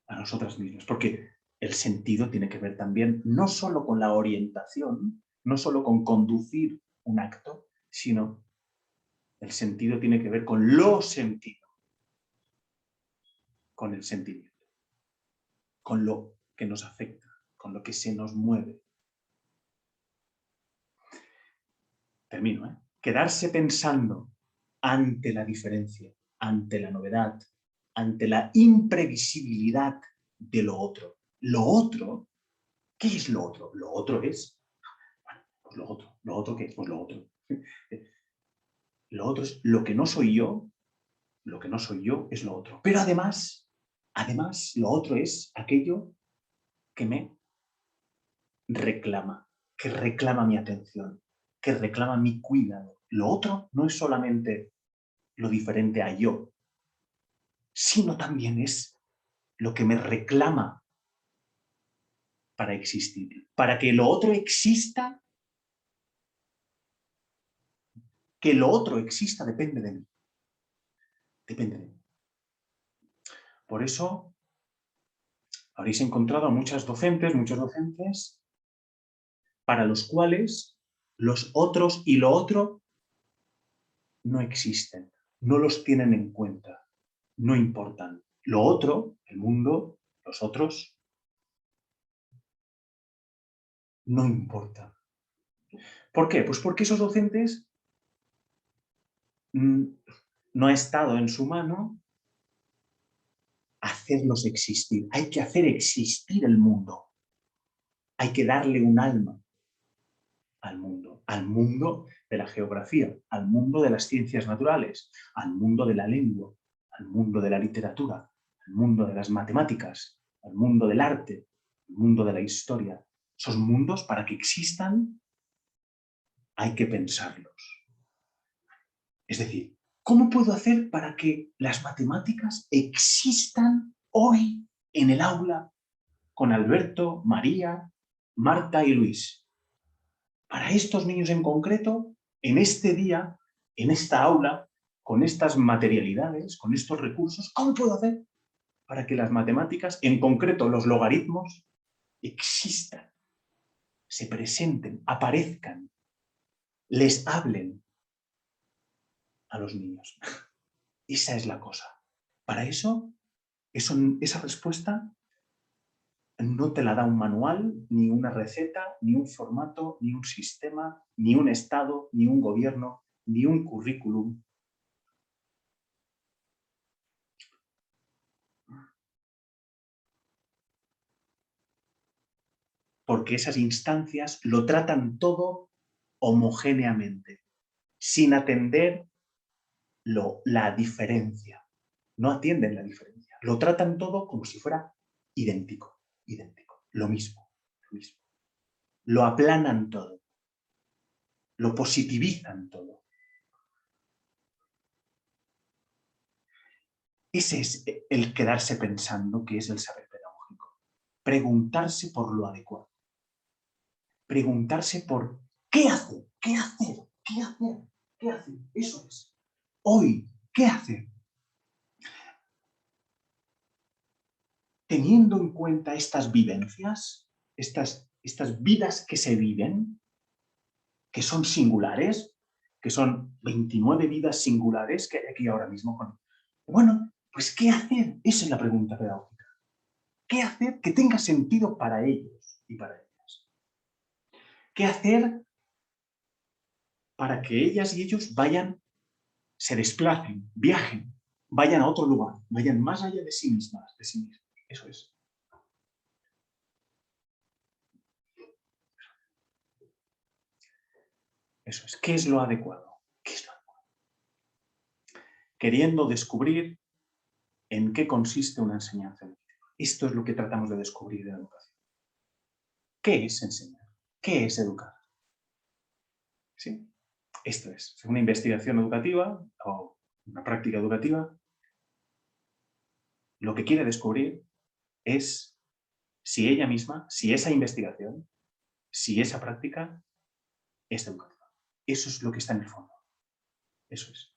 a nosotras mismas, porque el sentido tiene que ver también no solo con la orientación, no solo con conducir un acto, sino el sentido tiene que ver con lo sentido, con el sentimiento, con lo que nos afecta, con lo que se nos mueve. Termino, ¿eh? Quedarse pensando ante la diferencia, ante la novedad, ante la imprevisibilidad de lo otro. Lo otro, ¿qué es lo otro? Lo otro es, bueno, pues lo otro. ¿Lo otro qué es? Pues lo otro. Lo otro es lo que no soy yo, lo que no soy yo es lo otro. Pero además, lo otro es aquello que me reclama, que reclama mi atención, que reclama mi cuidado. Lo otro no es solamente lo diferente a yo, sino también es lo que me reclama para existir. Para que lo otro exista, depende de mí. Depende de mí. Por eso habréis encontrado a muchos docentes, para los cuales los otros y lo otro no existen, no los tienen en cuenta, no importan. Lo otro, el mundo, los otros, no importa. ¿Por qué? Pues porque esos docentes no ha estado en su mano hacerlos existir. Hay que hacer existir el mundo. Hay que darle un alma al mundo de la geografía, al mundo de las ciencias naturales, al mundo de la lengua, al mundo de la literatura, al mundo de las matemáticas, al mundo del arte, al mundo de la historia. Esos mundos, para que existan, hay que pensarlos. Es decir, ¿cómo puedo hacer para que las matemáticas existan hoy en el aula con Alberto, María, Marta y Luis? Para estos niños en concreto, en este día, en esta aula, con estas materialidades, con estos recursos, ¿cómo puedo hacer para que las matemáticas, en concreto los logaritmos, existan, se presenten, aparezcan, les hablen a los niños? Esa es la cosa. Para eso, esa respuesta no te la da un manual, ni una receta, ni un formato, ni un sistema, ni un Estado, ni un gobierno, ni un currículum. Porque esas instancias lo tratan todo homogéneamente, sin atender la diferencia. No atienden la diferencia. Lo tratan todo como si fuera idéntico, lo mismo, lo mismo. Lo aplanan todo, lo positivizan todo. Ese es el quedarse pensando, que es el saber pedagógico. Preguntarse por lo adecuado. Preguntarse por qué hacer, qué hacer, qué hacer, qué hacer. Eso es. Hoy, ¿qué hacer? Teniendo en cuenta estas vivencias, estas vidas que se viven, que son singulares, que son 29 vidas singulares que hay aquí ahora mismo. Bueno, pues ¿qué hacer? Esa es la pregunta pedagógica. ¿Qué hacer que tenga sentido para ellos y para ellas? ¿Qué hacer para que ellas y ellos vayan, se desplacen, viajen, vayan a otro lugar, vayan más allá de sí mismas, de sí mismos? Eso es. Eso es. ¿Qué es lo adecuado? ¿Qué es lo adecuado? Queriendo descubrir en qué consiste una enseñanza educativa. Esto es lo que tratamos de descubrir en la educación. ¿Qué es enseñar? ¿Qué es educar? ¿Sí? Esto es. Una investigación educativa o una práctica educativa, lo que quiere descubrir es si ella misma, si esa investigación, si esa práctica es educativa. Eso es lo que está en el fondo. Eso es.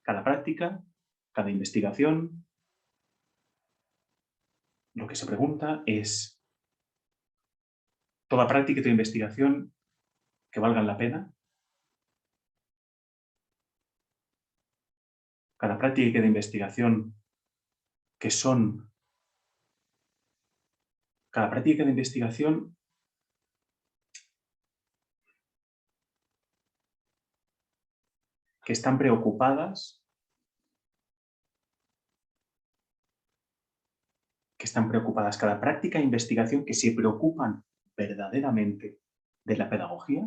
Cada práctica, cada investigación, lo que se pregunta es, ¿toda práctica y toda investigación que valgan la pena? Cada práctica y cada investigación que son, cada práctica y cada investigación que están preocupadas, cada práctica e investigación que se preocupan verdaderamente de la pedagogía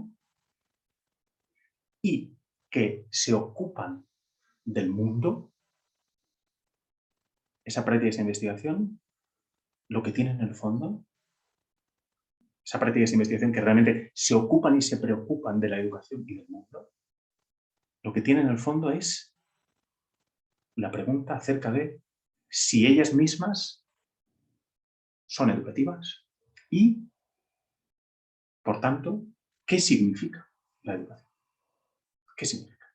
y que se ocupan del mundo, esa práctica y esa investigación, lo que tiene en el fondo, esa práctica y esa investigación que realmente se ocupan y se preocupan de la educación y del mundo, lo que tiene en el fondo es la pregunta acerca de si ellas mismas son educativas y, por tanto, ¿qué significa la educación? ¿Qué significa?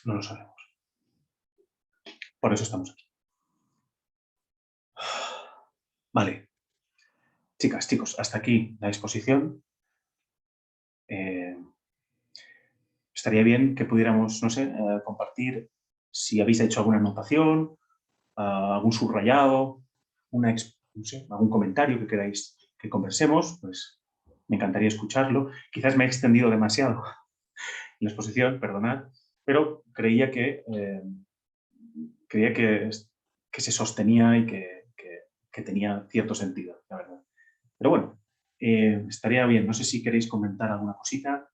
No lo sabemos. Por eso estamos aquí. Vale. Chicas, chicos, hasta aquí la exposición. Estaría bien que pudiéramos, no sé, compartir si habéis hecho alguna anotación, algún subrayado, no sé, algún comentario que queráis que conversemos, pues me encantaría escucharlo. Quizás me he extendido demasiado en la exposición, perdonad, pero creía que se sostenía y que tenía cierto sentido, la verdad. Pero bueno, estaría bien. No sé si queréis comentar alguna cosita.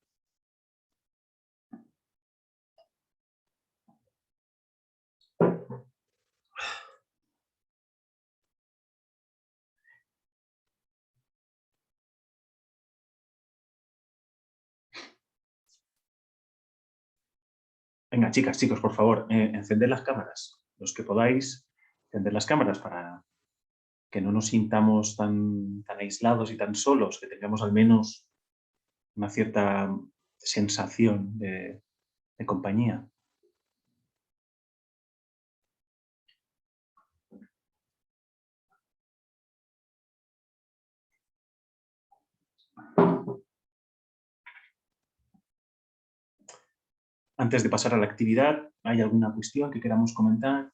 Venga, chicas, chicos, por favor, encended las cámaras. Los que podáis, encender las cámaras para que no nos sintamos tan aislados y tan solos, que tengamos al menos una cierta sensación de compañía. Antes de pasar a la actividad, ¿hay alguna cuestión que queramos comentar?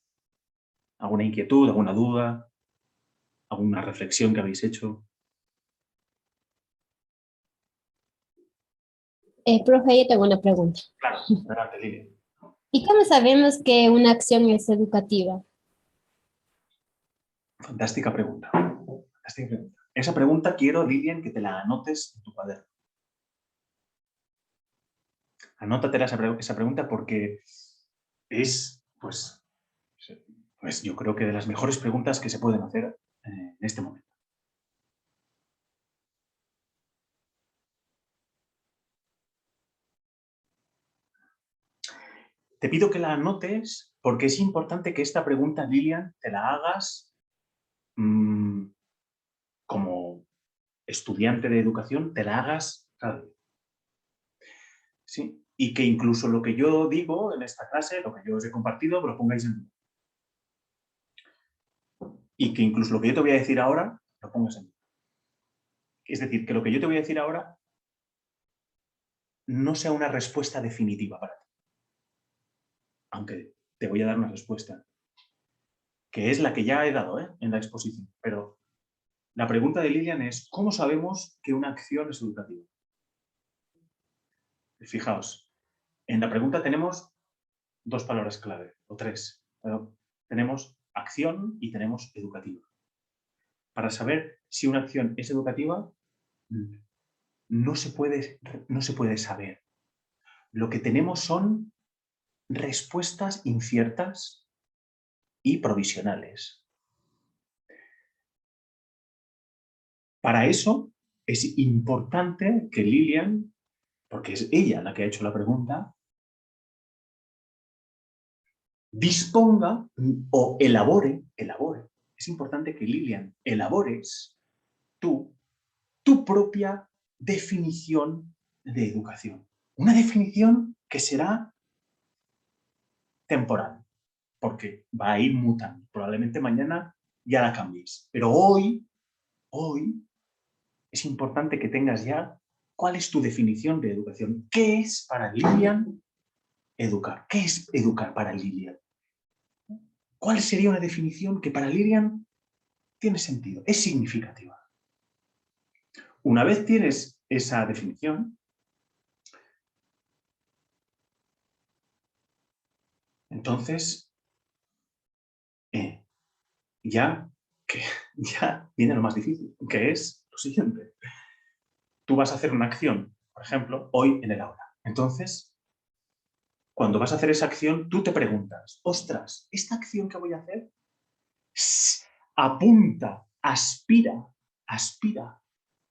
¿Alguna inquietud, alguna duda, alguna reflexión que habéis hecho? Profe, yo tengo una pregunta. Claro, adelante, Lidia. ¿Y cómo sabemos que una acción es educativa? Fantástica pregunta. Fantástica pregunta. Esa pregunta quiero, Lilian, que te la anotes en tu cuaderno. Anótatela esa pregunta porque es, pues yo creo que de las mejores preguntas que se pueden hacer en este momento. Te pido que la anotes porque es importante que esta pregunta, Lilian, te la hagas como estudiante de educación, te la hagas cada día. ¿Sí? Y que incluso lo que yo digo en esta clase, lo que yo os he compartido, lo pongáis en duda. Y que incluso lo que yo te voy a decir ahora, lo pongas en duda. Es decir, que lo que yo te voy a decir ahora no sea una respuesta definitiva para ti. Aunque te voy a dar una respuesta, que es la que ya he dado en la exposición. Pero la pregunta de Lilian es, ¿cómo sabemos que una acción es educativa? Fijaos, en la pregunta tenemos dos palabras clave, o tres. Pero tenemos acción y tenemos educativa. Para saber si una acción es educativa, no se puede saber. Lo que tenemos son respuestas inciertas y provisionales. Para eso es importante que Lilian, porque es ella la que ha hecho la pregunta, disponga o elabore. Es importante que Lilian elabores tu propia definición de educación. Una definición que será temporal, porque va a ir mutando. Probablemente mañana ya la cambies. Pero hoy es importante que tengas ya cuál es tu definición de educación. ¿Qué es para Lilian educar? ¿Qué es educar para Lilian? ¿Cuál sería una definición que para Lilian tiene sentido, es significativa? Una vez tienes esa definición, entonces ya viene lo más difícil, que es lo siguiente. Tú vas a hacer una acción, por ejemplo, hoy en el aula. Entonces, cuando vas a hacer esa acción, tú te preguntas, ostras, ¿esta acción que voy a hacer apunta, aspira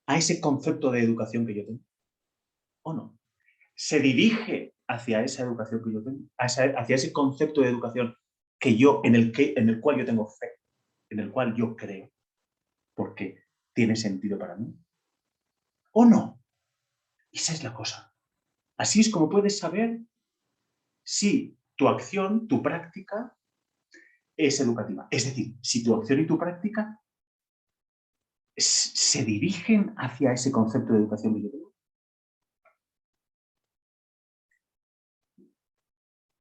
a ese concepto de educación que yo tengo? ¿O no? ¿Se dirige hacia esa educación que yo tengo? ¿Hacia ese concepto de educación que yo, en el cual yo tengo fe, en el cual yo creo, porque tiene sentido para mí? ¿O no? Esa es la cosa. Así es como puedes saber si tu acción, tu práctica, es educativa. Es decir, si tu acción y tu práctica se dirigen hacia ese concepto de educación que yo tengo.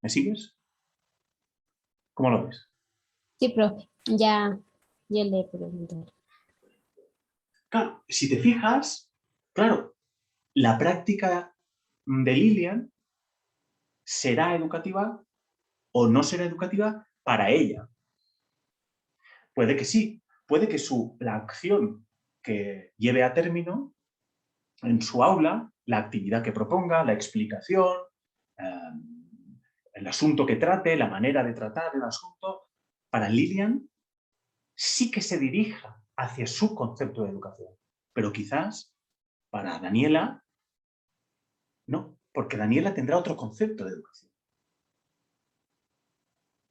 ¿Me sigues? ¿Cómo lo ves? Sí, profe, ya le pregunté. Claro, si te fijas, claro, la práctica de Lilian será educativa o no será educativa para ella. Puede que sí, puede que la acción que lleve a término en su aula, la actividad que proponga, la explicación, el asunto que trate, la manera de tratar el asunto, para Lilian sí que se dirija hacia su concepto de educación. Pero quizás para Daniela no, porque Daniela tendrá otro concepto de educación.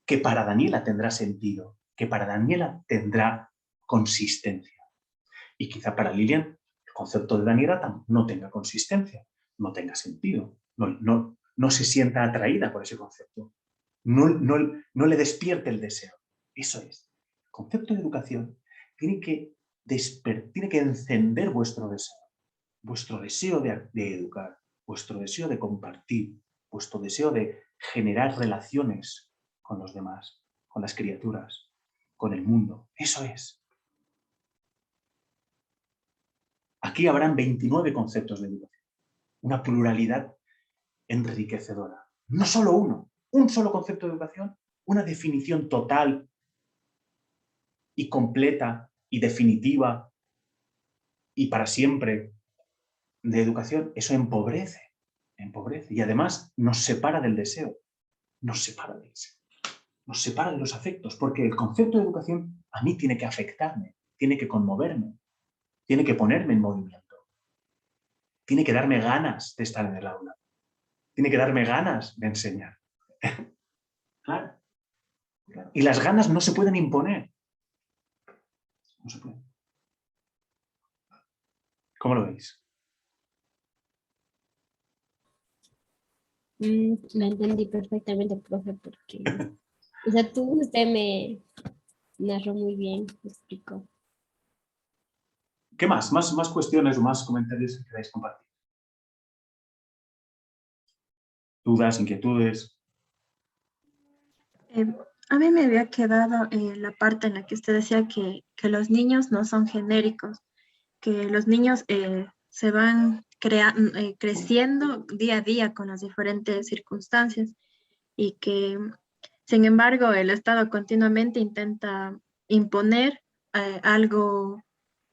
Que para Daniela tendrá sentido, que para Daniela tendrá consistencia. Y quizá para Lilian el concepto de Daniela no tenga consistencia, no tenga sentido, no se sienta atraída por ese concepto, no le despierte el deseo. Eso es. El concepto de educación tiene que encender vuestro deseo de educar, vuestro deseo de compartir, vuestro deseo de generar relaciones con los demás, con las criaturas, con el mundo. Eso es. Aquí habrán 29 conceptos de educación, una pluralidad enriquecedora. No solo uno, un solo concepto de educación, una definición total y completa y definitiva y para siempre de educación. Eso empobrece. Y además nos separa del deseo, nos separa de los afectos, porque el concepto de educación a mí tiene que afectarme, tiene que conmoverme, tiene que ponerme en movimiento, tiene que darme ganas de estar en el aula, tiene que darme ganas de enseñar. Claro. Y las ganas no se pueden imponer. No se pueden. ¿Cómo lo veis? Lo entendí perfectamente, profe, porque, o sea, usted me narró muy bien, me explicó. ¿Qué más? ¿Más cuestiones o más comentarios que queráis compartir? ¿Dudas, inquietudes? Eh, a mí me había quedado la parte en la que usted decía que los niños no son genéricos, que los niños se van creciendo día a día con las diferentes circunstancias y que, sin embargo, el Estado continuamente intenta imponer algo,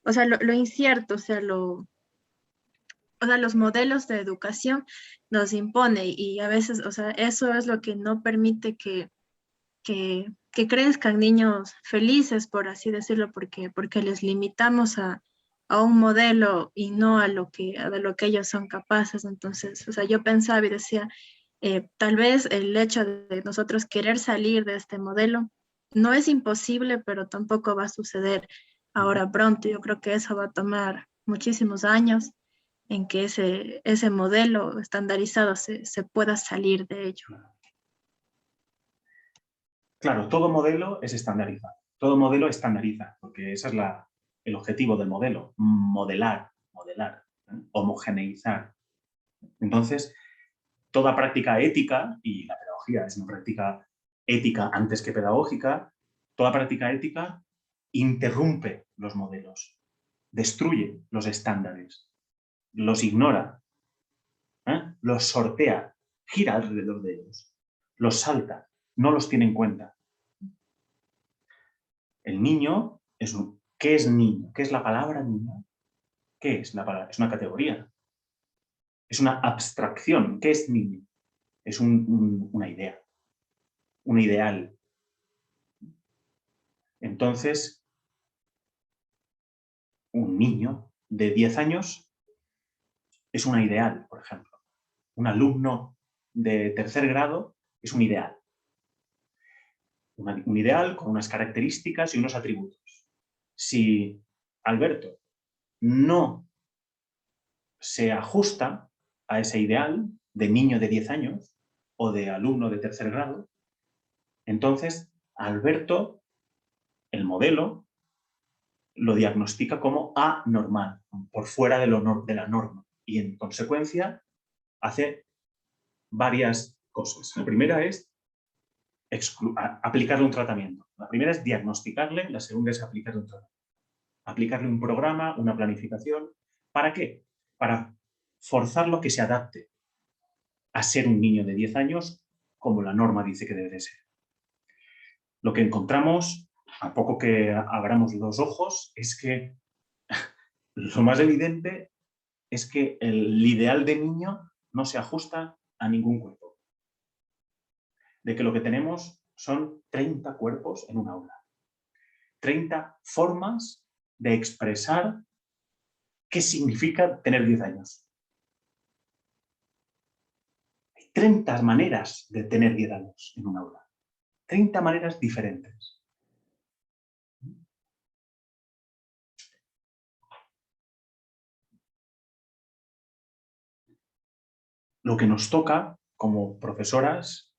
o sea, lo incierto, o sea, los modelos de educación nos impone y a veces, o sea, eso es lo que no permite que crezcan niños felices, por así decirlo, porque les limitamos a un modelo y no a lo que ellos son capaces. Entonces, o sea, yo pensaba y decía, tal vez el hecho de nosotros querer salir de este modelo no es imposible, pero tampoco va a suceder ahora pronto. Yo creo que eso va a tomar muchísimos años en que ese modelo estandarizado se pueda salir de ello. Claro, todo modelo es estandarizado. Todo modelo estandariza, porque ese es el objetivo del modelo, modelar, homogeneizar. Entonces, toda práctica ética, y la pedagogía es una práctica ética antes que pedagógica, toda práctica ética interrumpe los modelos, destruye los estándares, los ignora, los sortea, gira alrededor de ellos, los salta, no los tiene en cuenta. El niño ¿qué es niño? ¿Qué es la palabra niño? ¿Qué es la palabra? Es una categoría. Es una abstracción. ¿Qué es niño? Es una idea, un ideal. Entonces, un niño de 10 años es una ideal, por ejemplo. Un alumno de tercer grado es un ideal. Un ideal con unas características y unos atributos. Si Alberto no se ajusta a ese ideal de niño de 10 años o de alumno de tercer grado, entonces Alberto, el modelo, lo diagnostica como anormal, por fuera de la norma, y en consecuencia hace varias cosas. La primera es aplicarle un tratamiento. La primera es diagnosticarle, la segunda es aplicarle un tratamiento. Aplicarle un programa, una planificación. ¿Para qué? Para forzarlo a que se adapte a ser un niño de 10 años como la norma dice que debe de ser. Lo que encontramos, a poco que abramos los ojos, es que lo más evidente es que el ideal de niño no se ajusta a ningún cuerpo. De que lo que tenemos son 30 cuerpos en un aula. 30 formas de expresar qué significa tener 10 años. Hay 30 maneras de tener 10 años en un aula. 30 maneras diferentes. Lo que nos toca como profesoras,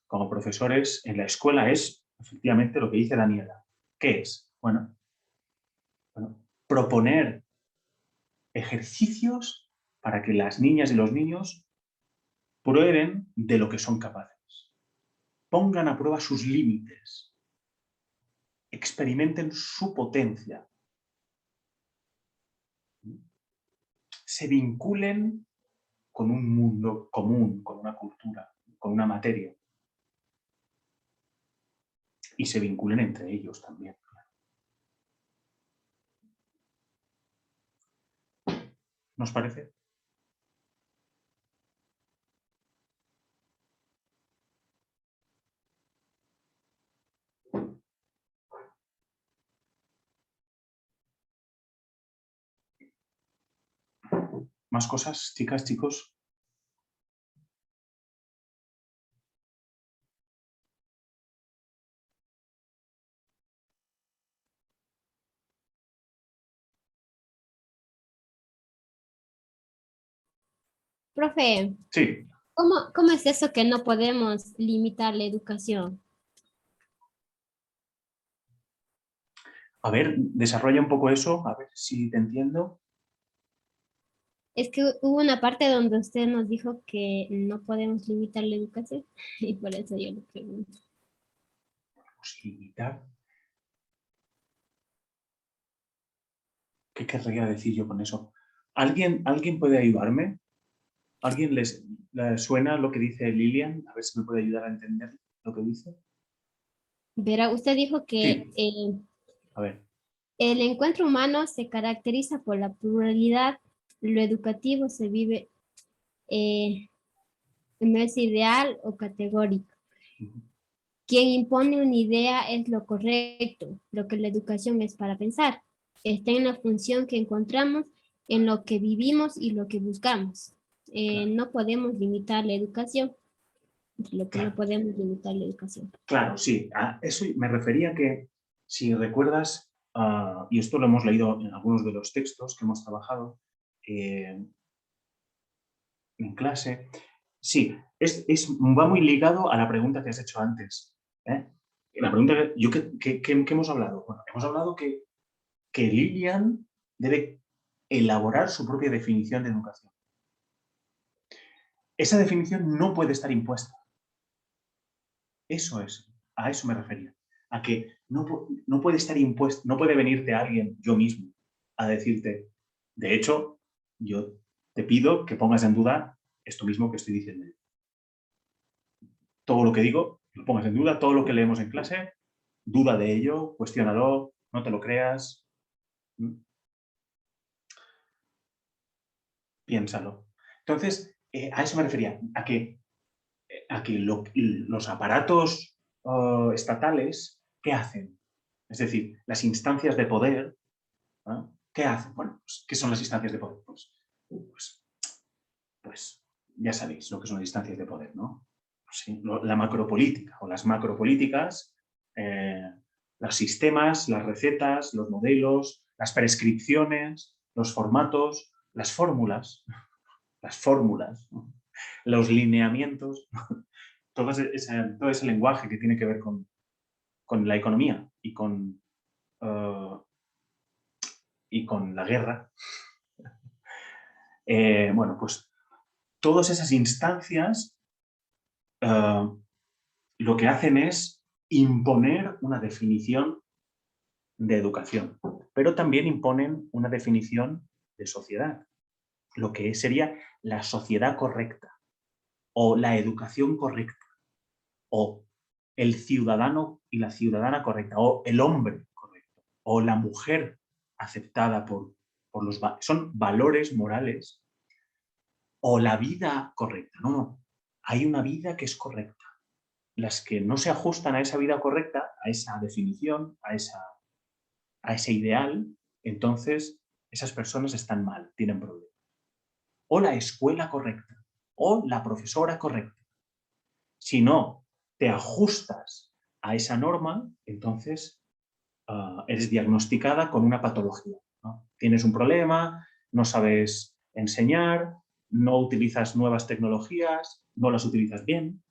como profesores en la escuela es efectivamente lo que dice Daniela. ¿Qué es? Bueno, proponer ejercicios para que las niñas y los niños prueben de lo que son capaces. Pongan a prueba sus límites. Experimenten su potencia. Se vinculen con un mundo común, con una cultura, con una materia. Y se vinculen entre ellos también. ¿Nos parece? ¿Más cosas, chicas, chicos? Profe, Sí. ¿cómo es eso que no podemos limitar la educación? A ver, desarrolla un poco eso, a ver si te entiendo. Es que hubo una parte donde usted nos dijo que no podemos limitar la educación y por eso yo le pregunto. Posibilitar. ¿Qué querría decir yo con eso? ¿Alguien puede ayudarme? ¿Alguien les suena lo que dice Lilian? A ver si me puede ayudar a entender lo que dice. Verá, usted dijo que Sí, a ver. el encuentro humano se caracteriza por la pluralidad. Lo educativo se vive, no es ideal o categórico. Quien impone una idea es lo correcto, lo que la educación es para pensar. Está en la función que encontramos, en lo que vivimos y lo que buscamos. Claro, No podemos limitar la educación, lo que no claro, podemos limitar la educación. claro, sí. A eso me refería que, si recuerdas, y esto lo hemos leído en algunos de los textos que hemos trabajado en clase, sí, va muy ligado a la pregunta que has hecho antes. ¿Eh? La pregunta que hemos hablado. Bueno, hemos hablado que Lilian debe elaborar su propia definición de educación. Esa definición no puede estar impuesta. Eso es, a eso me refería. A que no puede estar impuesto, no puede venirte alguien, yo mismo, a decirte, de hecho, yo te pido que pongas en duda esto mismo que estoy diciendo. Todo lo que digo, lo pongas en duda, todo lo que leemos en clase, duda de ello, cuestiónalo, no te lo creas, piénsalo. Entonces, a eso me refería, a que los aparatos estatales, ¿qué hacen? Es decir, las instancias de poder, ¿no? ¿Qué hacen? Bueno, pues, ¿qué son las instancias de poder? Pues, pues ya sabéis lo que son las instancias de poder, ¿no? Sí, la macropolítica o las macropolíticas, eh, los sistemas, las recetas, los modelos, las prescripciones, los formatos, las fórmulas, ¿no? Los lineamientos, todo ese lenguaje que tiene que ver con la economía y con la guerra. Bueno, pues todas esas instancias lo que hacen es imponer una definición de educación, pero también imponen una definición de sociedad, lo que sería la sociedad correcta o la educación correcta o el ciudadano y la ciudadana correcta o el hombre correcto o la mujer aceptada por los... Son valores morales o la vida correcta. No, no. Hay una vida que es correcta. Las que no se ajustan a esa vida correcta, a esa definición, a ese ideal, entonces esas personas están mal, tienen problemas. O la escuela correcta, o la profesora correcta. Si no te ajustas a esa norma, entonces eres diagnosticada con una patología, ¿no? Tienes un problema, no sabes enseñar, no utilizas nuevas tecnologías, no las utilizas bien,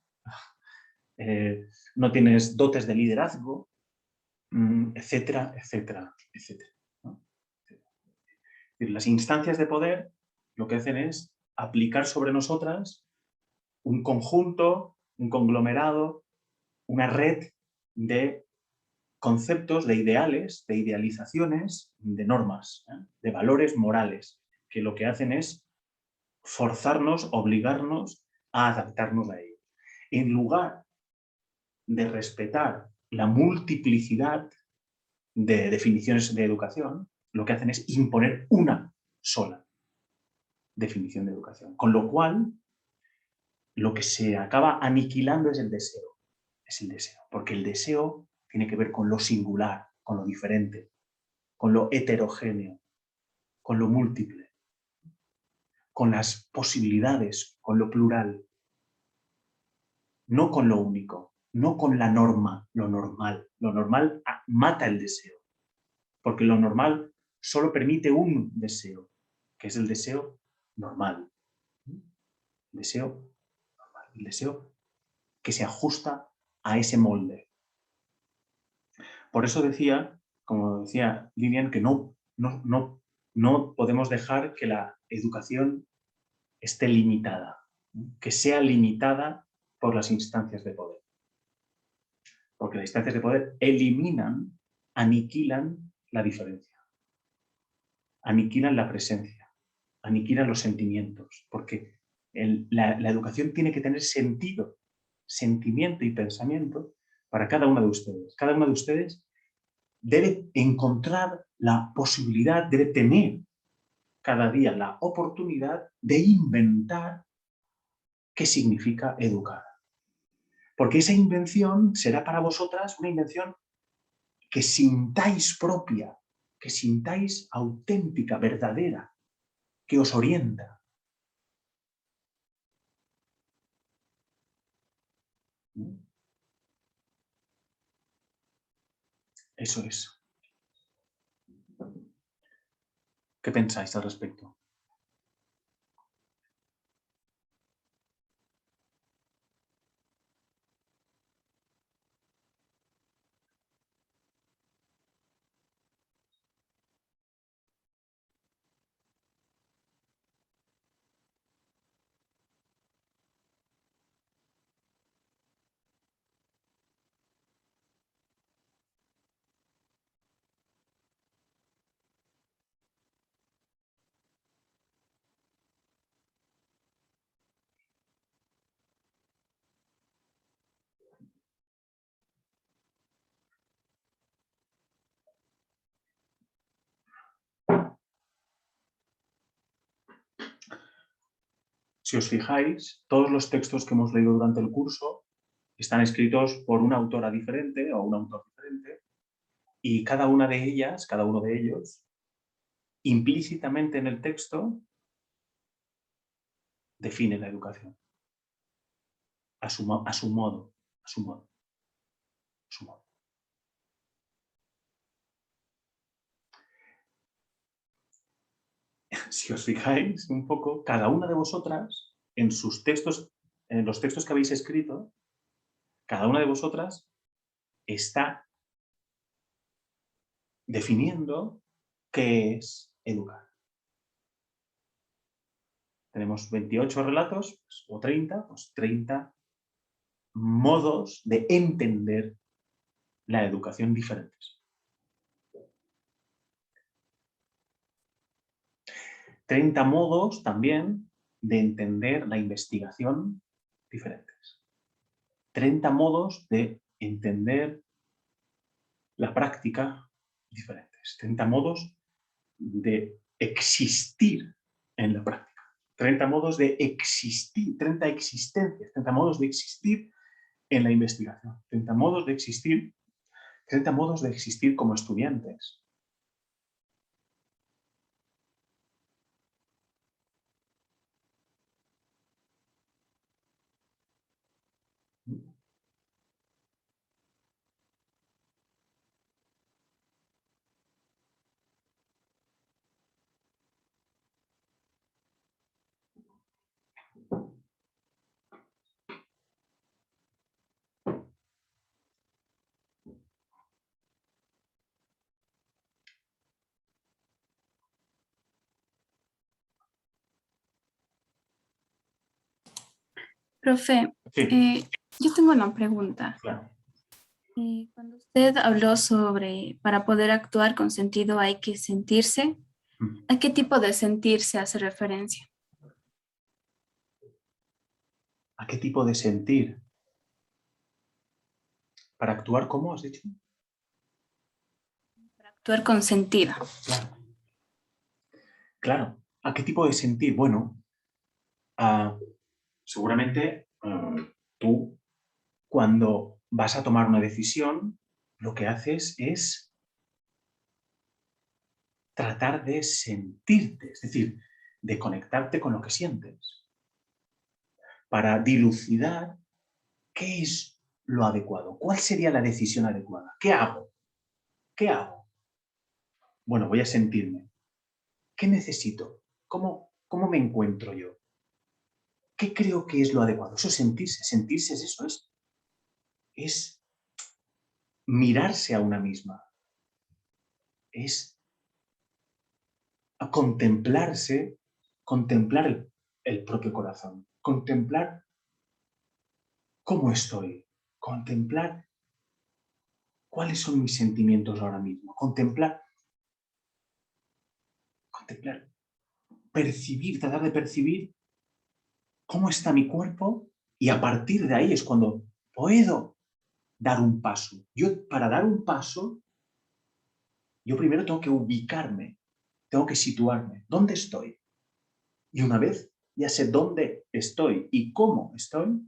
no tienes dotes de liderazgo, etcétera, etcétera, etcétera, ¿no? Las instancias de poder lo que hacen es aplicar sobre nosotras un conjunto, un conglomerado, una red de conceptos, de ideales, de idealizaciones, de normas, de valores morales, que lo que hacen es forzarnos, obligarnos a adaptarnos a ellos. En lugar de respetar la multiplicidad de definiciones de educación, lo que hacen es imponer una sola definición de educación. Con lo cual, lo que se acaba aniquilando es el deseo. Es el deseo, porque el deseo tiene que ver con lo singular, con lo diferente, con lo heterogéneo, con lo múltiple, con las posibilidades, con lo plural, no con lo único, no con la norma, lo normal. Lo normal mata el deseo, porque lo normal solo permite un deseo, que es el deseo normal. El deseo que se ajusta a ese molde. Por eso decía, como decía Lilian, que no podemos dejar que la educación esté limitada, ¿no? Que sea limitada por las instancias de poder. Porque las instancias de poder eliminan, aniquilan la diferencia, aniquilan la presencia, aniquilan los sentimientos, porque la educación tiene que tener sentido, sentimiento y pensamiento para cada uno de ustedes. Cada uno de ustedes debe encontrar la posibilidad, debe tener cada día la oportunidad de inventar qué significa educar. Porque esa invención será para vosotras una invención que sintáis propia, que sintáis auténtica, verdadera, que os orienta. Eso es. ¿Qué pensáis al respecto? Si os fijáis, todos los textos que hemos leído durante el curso están escritos por una autora diferente o un autor diferente, y cada una de ellas, cada uno de ellos, implícitamente en el texto, define la educación. A su modo, a su modo, a su modo. Si os fijáis un poco, cada una de vosotras, en sus textos, en los textos que habéis escrito, cada una de vosotras está definiendo qué es educar. Tenemos 28 relatos, pues, o 30, pues 30 modos de entender la educación diferentes. 30 modos también de entender la investigación diferentes. 30 modos de entender la práctica diferentes. 30 modos de existir en la práctica. 30 modos de existir, 30 existencias, 30 modos de existir en la investigación. 30 modos de existir, 30 modos de existir como estudiantes. Profe, Sí, yo tengo una pregunta. claro. Cuando usted habló sobre para poder actuar con sentido hay que sentirse, ¿a qué tipo de sentirse hace referencia? ¿A qué tipo de sentir? ¿Para actuar cómo has dicho? Para actuar con sentido. Claro. Claro. ¿A qué tipo de sentir? Bueno, seguramente tú, cuando vas a tomar una decisión, lo que haces es tratar de sentirte, es decir, de conectarte con lo que sientes, para dilucidar qué es lo adecuado, cuál sería la decisión adecuada, qué hago, qué hago. Bueno, voy a sentirme. ¿Qué necesito? ¿Cómo me encuentro yo? ¿Qué creo que es lo adecuado? Eso es sentirse. Sentirse es eso, es mirarse a una misma. es a contemplarse, contemplar el propio corazón, contemplar cómo estoy, contemplar cuáles son mis sentimientos ahora mismo, contemplar, percibir, tratar de percibir cómo está mi cuerpo y a partir de ahí es cuando puedo dar un paso. Yo, para dar un paso, yo primero tengo que ubicarme, tengo que situarme. ¿Dónde estoy? Y una vez ya sé dónde estoy y cómo estoy,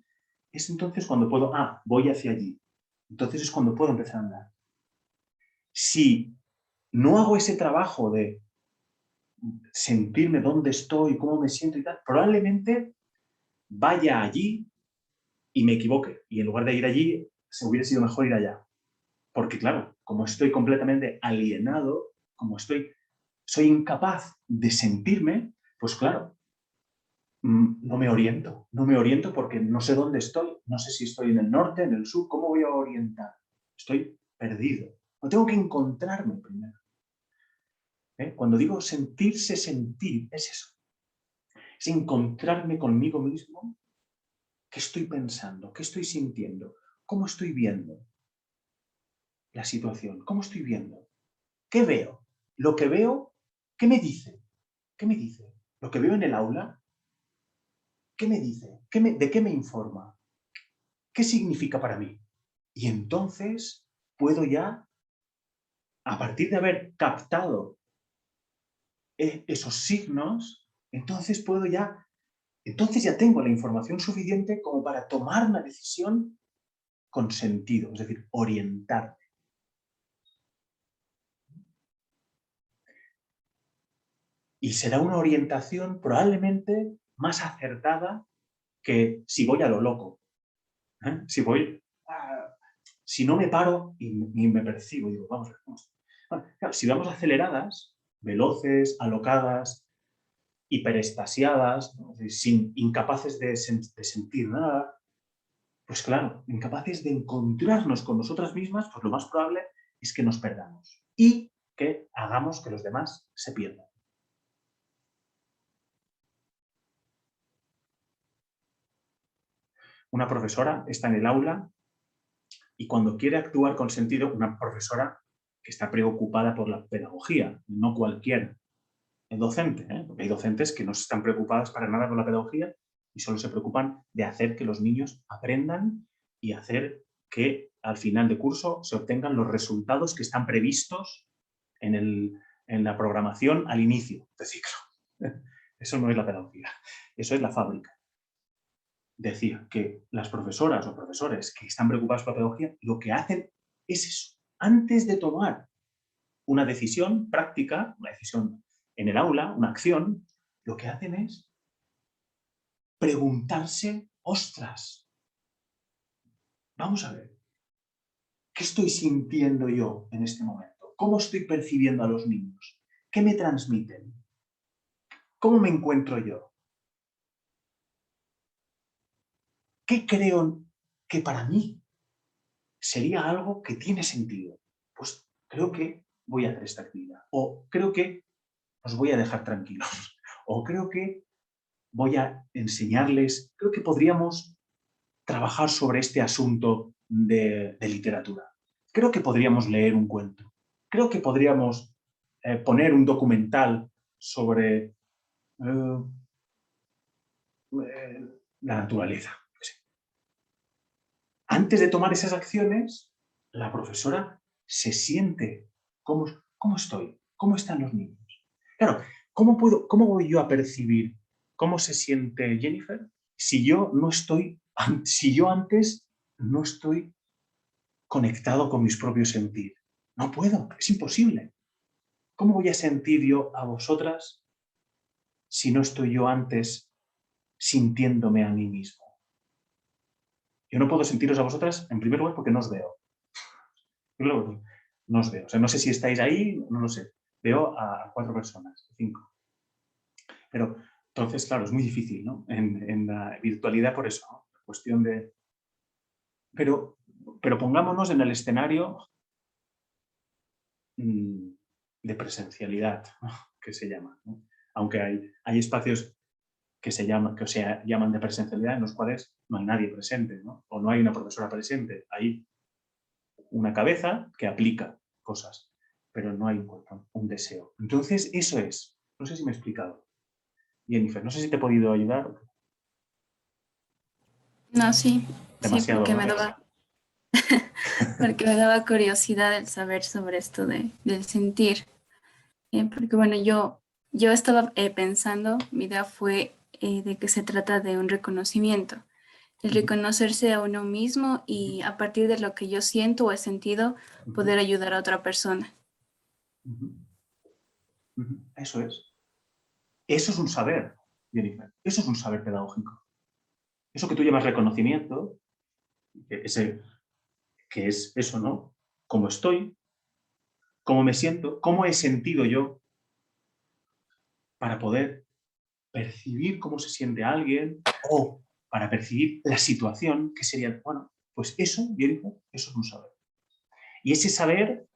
es entonces cuando puedo, voy hacia allí. Entonces es cuando puedo empezar a andar. Si no hago ese trabajo de sentirme dónde estoy, cómo me siento y tal, probablemente vaya allí y me equivoque. Y en lugar de ir allí, se hubiera sido mejor ir allá. Porque claro, como estoy completamente alienado, como soy incapaz de sentirme, pues claro, no me oriento porque no sé dónde estoy, no sé si estoy en el norte, en el sur, ¿cómo voy a orientar? Estoy perdido. No tengo que encontrarme primero. Cuando digo sentirse, sentir, es eso. Es encontrarme conmigo mismo. ¿Qué estoy pensando? ¿Qué estoy sintiendo? ¿Cómo estoy viendo la situación? ¿Cómo estoy viendo? ¿Qué veo? Lo que veo, ¿qué me dice? ¿Qué me dice? Lo que veo en el aula, ¿qué me dice? ¿De qué me informa? ¿Qué significa para mí? Y entonces puedo ya, a partir de haber captado esos signos, entonces ya tengo la información suficiente como para tomar una decisión con sentido, es decir, orientarme. Y será una orientación probablemente más acertada que si voy a lo loco. Si no me paro y me percibo, digo, vamos a ver, claro, si vamos aceleradas, veloces, alocadas, hiperestasiadas, ¿no? Incapaces de sentir nada, pues claro, incapaces de encontrarnos con nosotras mismas, pues lo más probable es que nos perdamos y que hagamos que los demás se pierdan. Una profesora está en el aula y cuando quiere actuar con sentido, una profesora que está preocupada por la pedagogía, no cualquier docente, porque hay docentes que no están preocupadas para nada por la pedagogía y solo se preocupan de hacer que los niños aprendan y hacer que al final de curso se obtengan los resultados que están previstos en la programación al inicio del ciclo. Eso no es la pedagogía, eso es la fábrica. Decía que las profesoras o profesores que están preocupados por la pedagogía, lo que hacen es eso. Antes de tomar una decisión práctica, una decisión en el aula, una acción, lo que hacen es preguntarse, ostras, vamos a ver, ¿qué estoy sintiendo yo en este momento? ¿Cómo estoy percibiendo a los niños? ¿Qué me transmiten? ¿Cómo me encuentro yo? ¿Qué creo que para mí sería algo que tiene sentido? Pues creo que voy a hacer esta actividad. O creo que os voy a dejar tranquilos. O creo que voy a enseñarles, creo que podríamos trabajar sobre este asunto de literatura. Creo que podríamos leer un cuento. Creo que podríamos poner un documental sobre la naturaleza. Antes de tomar esas acciones, la profesora se siente cómo estoy, cómo están los niños. Claro, ¿cómo voy yo a percibir cómo se siente Jennifer si yo antes no estoy conectado con mis propios sentir? No puedo, es imposible. ¿Cómo voy a sentir yo a vosotras si no estoy yo antes sintiéndome a mí mismo? Yo no puedo sentiros a vosotras, en primer lugar, porque no os veo. No os veo. O sea, no sé si estáis ahí, no lo sé. Veo a 4 personas, 5. Pero entonces, claro, es muy difícil, ¿no? En la virtualidad por eso, ¿no? La cuestión de... Pero pongámonos en el escenario de presencialidad, que se llama, ¿no? Aunque hay espacios que se llaman de presencialidad en los cuales no hay nadie presente, ¿no? O no hay una profesora presente. Hay una cabeza que aplica cosas, pero no hay un deseo. Entonces, eso es. No sé si me he explicado. Jennifer, no sé si te he podido ayudar. No, sí, Demasiado, porque ¿no? porque me daba curiosidad el saber sobre esto del sentir. Porque bueno, yo estaba pensando, mi idea fue de que se trata de un reconocimiento, el reconocerse a uno mismo y a partir de lo que yo siento o he sentido, poder ayudar a otra persona. Eso es. Eso es un saber, Jennifer. Eso es un saber pedagógico. Eso que tú llamas reconocimiento, que es eso, ¿no? Cómo estoy, cómo me siento, cómo he sentido yo para poder percibir cómo se siente alguien o para percibir la situación, que sería, bueno, pues eso, Jennifer, eso es un saber. Y ese saber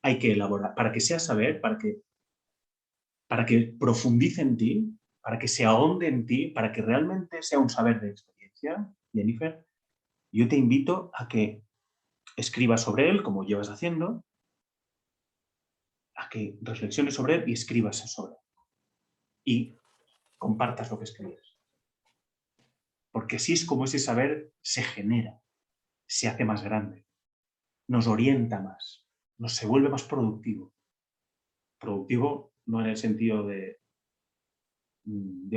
hay que elaborar, para que sea saber, para que profundice en ti, para que se ahonde en ti, para que realmente sea un saber de experiencia, Jennifer, yo te invito a que escribas sobre él, como llevas haciendo, a que reflexiones sobre él y escribas sobre él. Y compartas lo que escribes. Porque así es como ese saber se genera, se hace más grande, nos orienta más, se vuelve más productivo. Productivo no en el sentido de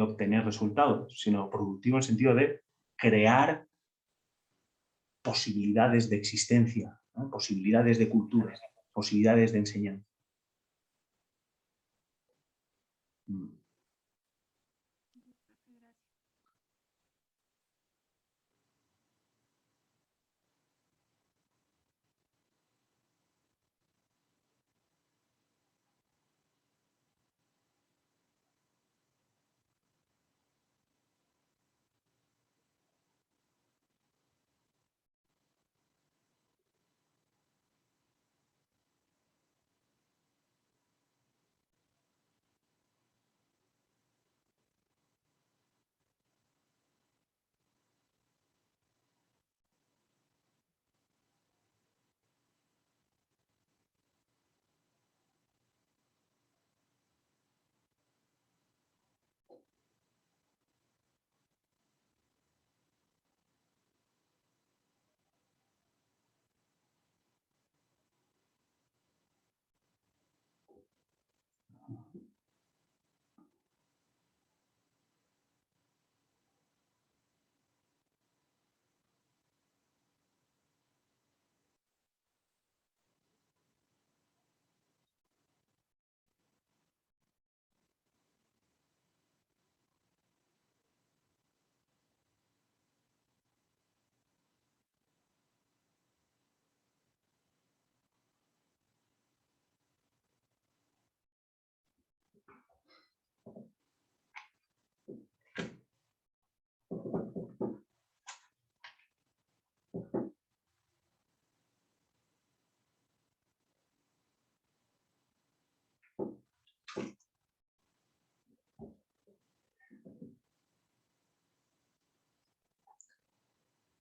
obtener resultados, sino productivo en el sentido de crear posibilidades de existencia, ¿no? Posibilidades de cultura, posibilidades de enseñanza.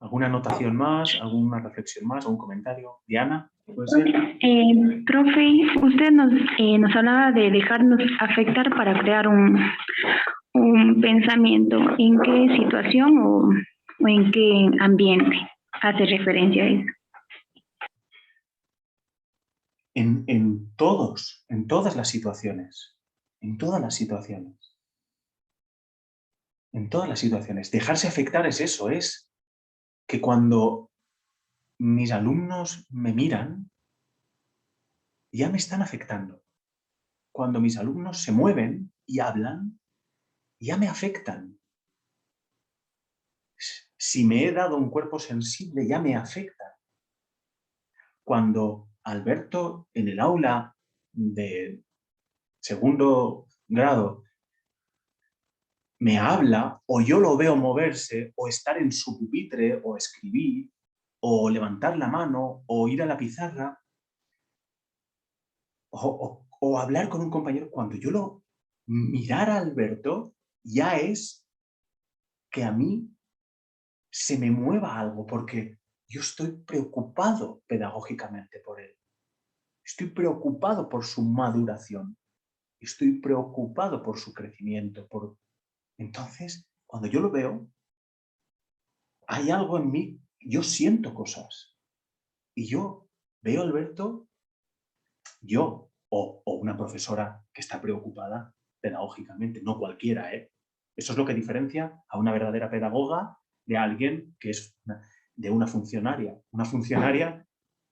¿Alguna anotación más? ¿Alguna reflexión más? ¿Algún comentario? Diana, ¿puede ser? Profe, usted nos hablaba de dejarnos afectar para crear un pensamiento. ¿En qué situación o en qué ambiente hace referencia a eso? En todas las situaciones. En todas las situaciones. En todas las situaciones. Dejarse afectar es eso, es que cuando mis alumnos me miran, ya me están afectando. Cuando mis alumnos se mueven y hablan, ya me afectan. Si me he dado un cuerpo sensible, ya me afecta. Cuando Alberto en el aula de segundo grado me habla, o yo lo veo moverse, o estar en su pupitre, o escribir, o levantar la mano, o ir a la pizarra, o o hablar con un compañero. Cuando yo lo mirar a Alberto, ya es que a mí se me mueva algo, porque yo estoy preocupado pedagógicamente por él. Estoy preocupado por su maduración. Estoy preocupado por su crecimiento. Entonces, cuando yo lo veo, hay algo en mí, yo siento cosas. Y yo veo a Alberto, o una profesora que está preocupada pedagógicamente, no cualquiera, ¿eh? Eso es lo que diferencia a una verdadera pedagoga de alguien que es de una funcionaria. Una funcionaria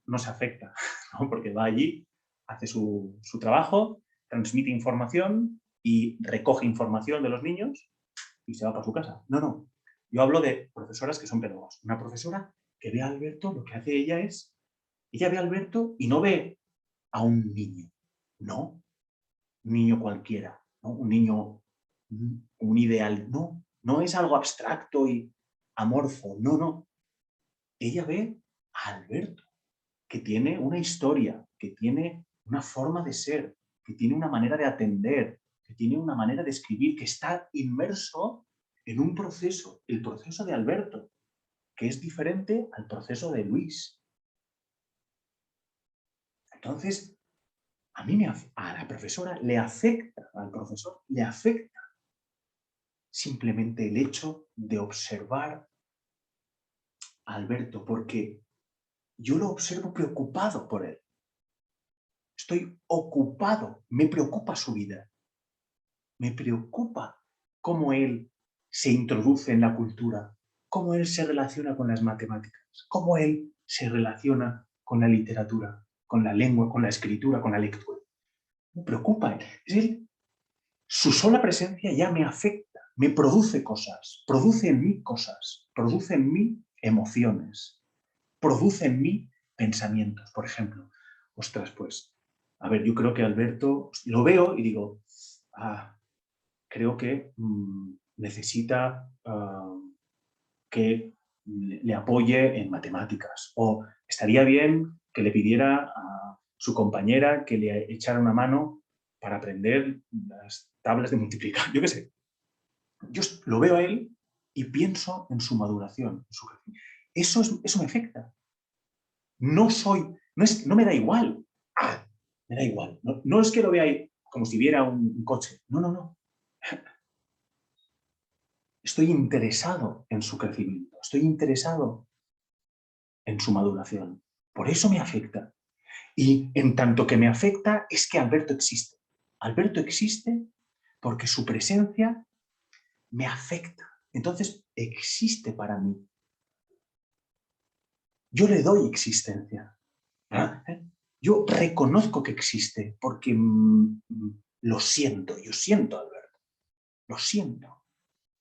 no se afecta, ¿no? Porque va allí, hace su trabajo, transmite información y recoge información de los niños y se va para su casa. No, no. Yo hablo de profesoras que son pedagogas. Una profesora que ve a Alberto, lo que hace ella ve a Alberto y no ve a un niño. No, un niño cualquiera, ¿no? Un niño, un ideal. No, no es algo abstracto y amorfo. No, no. Ella ve a Alberto, que tiene una historia, que tiene una forma de ser, que tiene una manera de atender, que tiene una manera de escribir, que está inmerso en un proceso, el proceso de Alberto, que es diferente al proceso de Luis. Entonces, a la profesora le afecta, al profesor le afecta simplemente el hecho de observar a Alberto, porque yo lo observo preocupado por él. Estoy ocupado, me preocupa su vida. Me preocupa cómo él se introduce en la cultura, cómo él se relaciona con las matemáticas, cómo él se relaciona con la literatura, con la lengua, con la escritura, con la lectura. Me preocupa. Es decir, su sola presencia ya me afecta, me produce cosas, produce en mí cosas, produce en mí emociones, produce en mí pensamientos. Por ejemplo, ostras, pues, a ver, yo creo que Alberto, lo veo y digo, creo que necesita que le apoye en matemáticas. O estaría bien que le pidiera a su compañera que le echara una mano para aprender las tablas de multiplicar. Yo qué sé. Yo lo veo a él y pienso en su maduración, en su crecimiento. Eso me afecta. No me da igual. Me da igual. No es que lo vea ahí como si viera un coche. No, no, no. Estoy interesado en su crecimiento, estoy interesado en su maduración. Por eso me afecta. Y en tanto que me afecta es que Alberto existe. Alberto existe porque su presencia me afecta. Entonces existe para mí. Yo le doy existencia. Yo reconozco que existe porque lo siento. Yo siento a Alberto. Lo siento.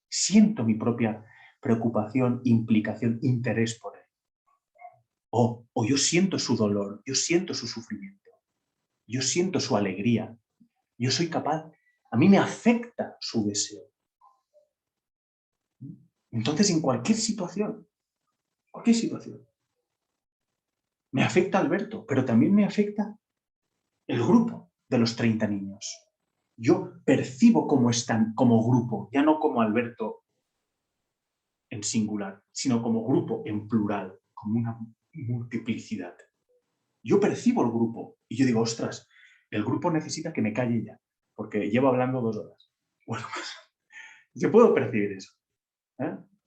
Siento mi propia preocupación, implicación, interés por él. O yo siento su dolor, yo siento su sufrimiento, yo siento su alegría, yo soy capaz, a mí me afecta su deseo. Entonces, en cualquier situación, me afecta Alberto, pero también me afecta el grupo de los 30 niños. Yo percibo cómo están como grupo, ya no como Alberto en singular, sino como grupo en plural, como una multiplicidad. Yo percibo el grupo y yo digo, ostras, el grupo necesita que me calle ya, porque llevo hablando 2 horas. Bueno, pues yo puedo percibir eso.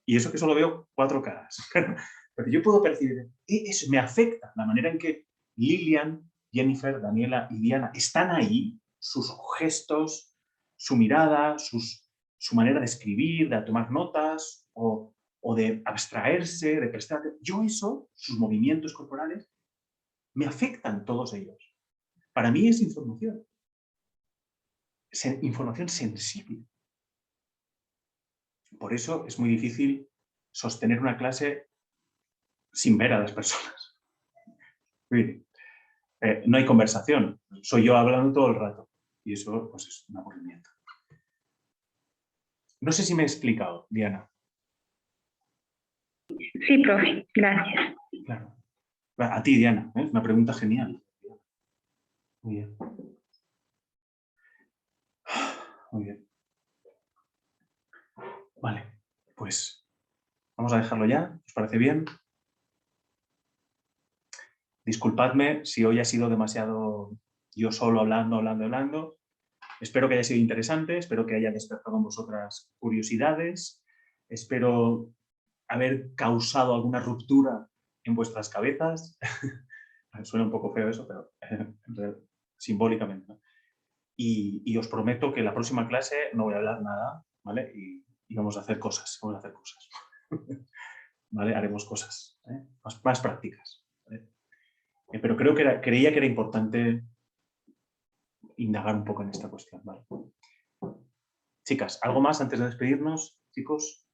Y eso que solo veo 4 caras. Pero yo puedo percibir, eso me afecta, la manera en que Lilian, Jennifer, Daniela y Diana están ahí, sus gestos, su mirada, su manera de escribir, de tomar notas o de abstraerse, de prestar. Yo eso, sus movimientos corporales, me afectan todos ellos. Para mí es información. Información sensible. Por eso es muy difícil sostener una clase sin ver a las personas. No hay conversación. Soy yo hablando todo el rato. Y eso pues, es un aburrimiento. No sé si me he explicado, Diana. Sí, profe. Gracias. Claro. A ti, Diana. Es una pregunta genial. Muy bien. Muy bien. Vale, pues vamos a dejarlo ya. ¿Os parece bien? Disculpadme si hoy ha sido demasiado yo solo hablando. Espero que haya sido interesante, espero que haya despertado en vosotras curiosidades, espero haber causado alguna ruptura en vuestras cabezas. Suena un poco feo eso, pero simbólicamente, ¿no? Y os prometo que en la próxima clase no voy a hablar nada, ¿vale? Y vamos a hacer cosas, ¿vale? Haremos cosas, ¿eh? Más prácticas, ¿vale? Pero creía que era importante indagar un poco en esta cuestión, ¿vale? Chicas, ¿algo más antes de despedirnos, chicos?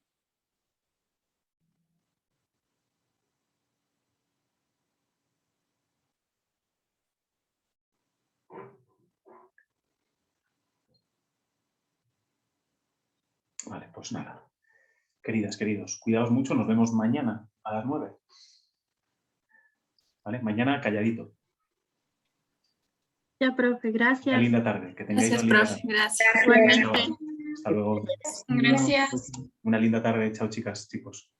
Vale, pues nada. Queridas, queridos, cuidaos mucho, nos vemos mañana a las 9. ¿Vale? Mañana calladito. Ya, profe, Una gracias. linda tarde, que tengáis Gracias, una linda profe. tarde. Gracias. Igualmente. Hasta luego. Gracias. Una linda tarde. Chao, chicas, chicos.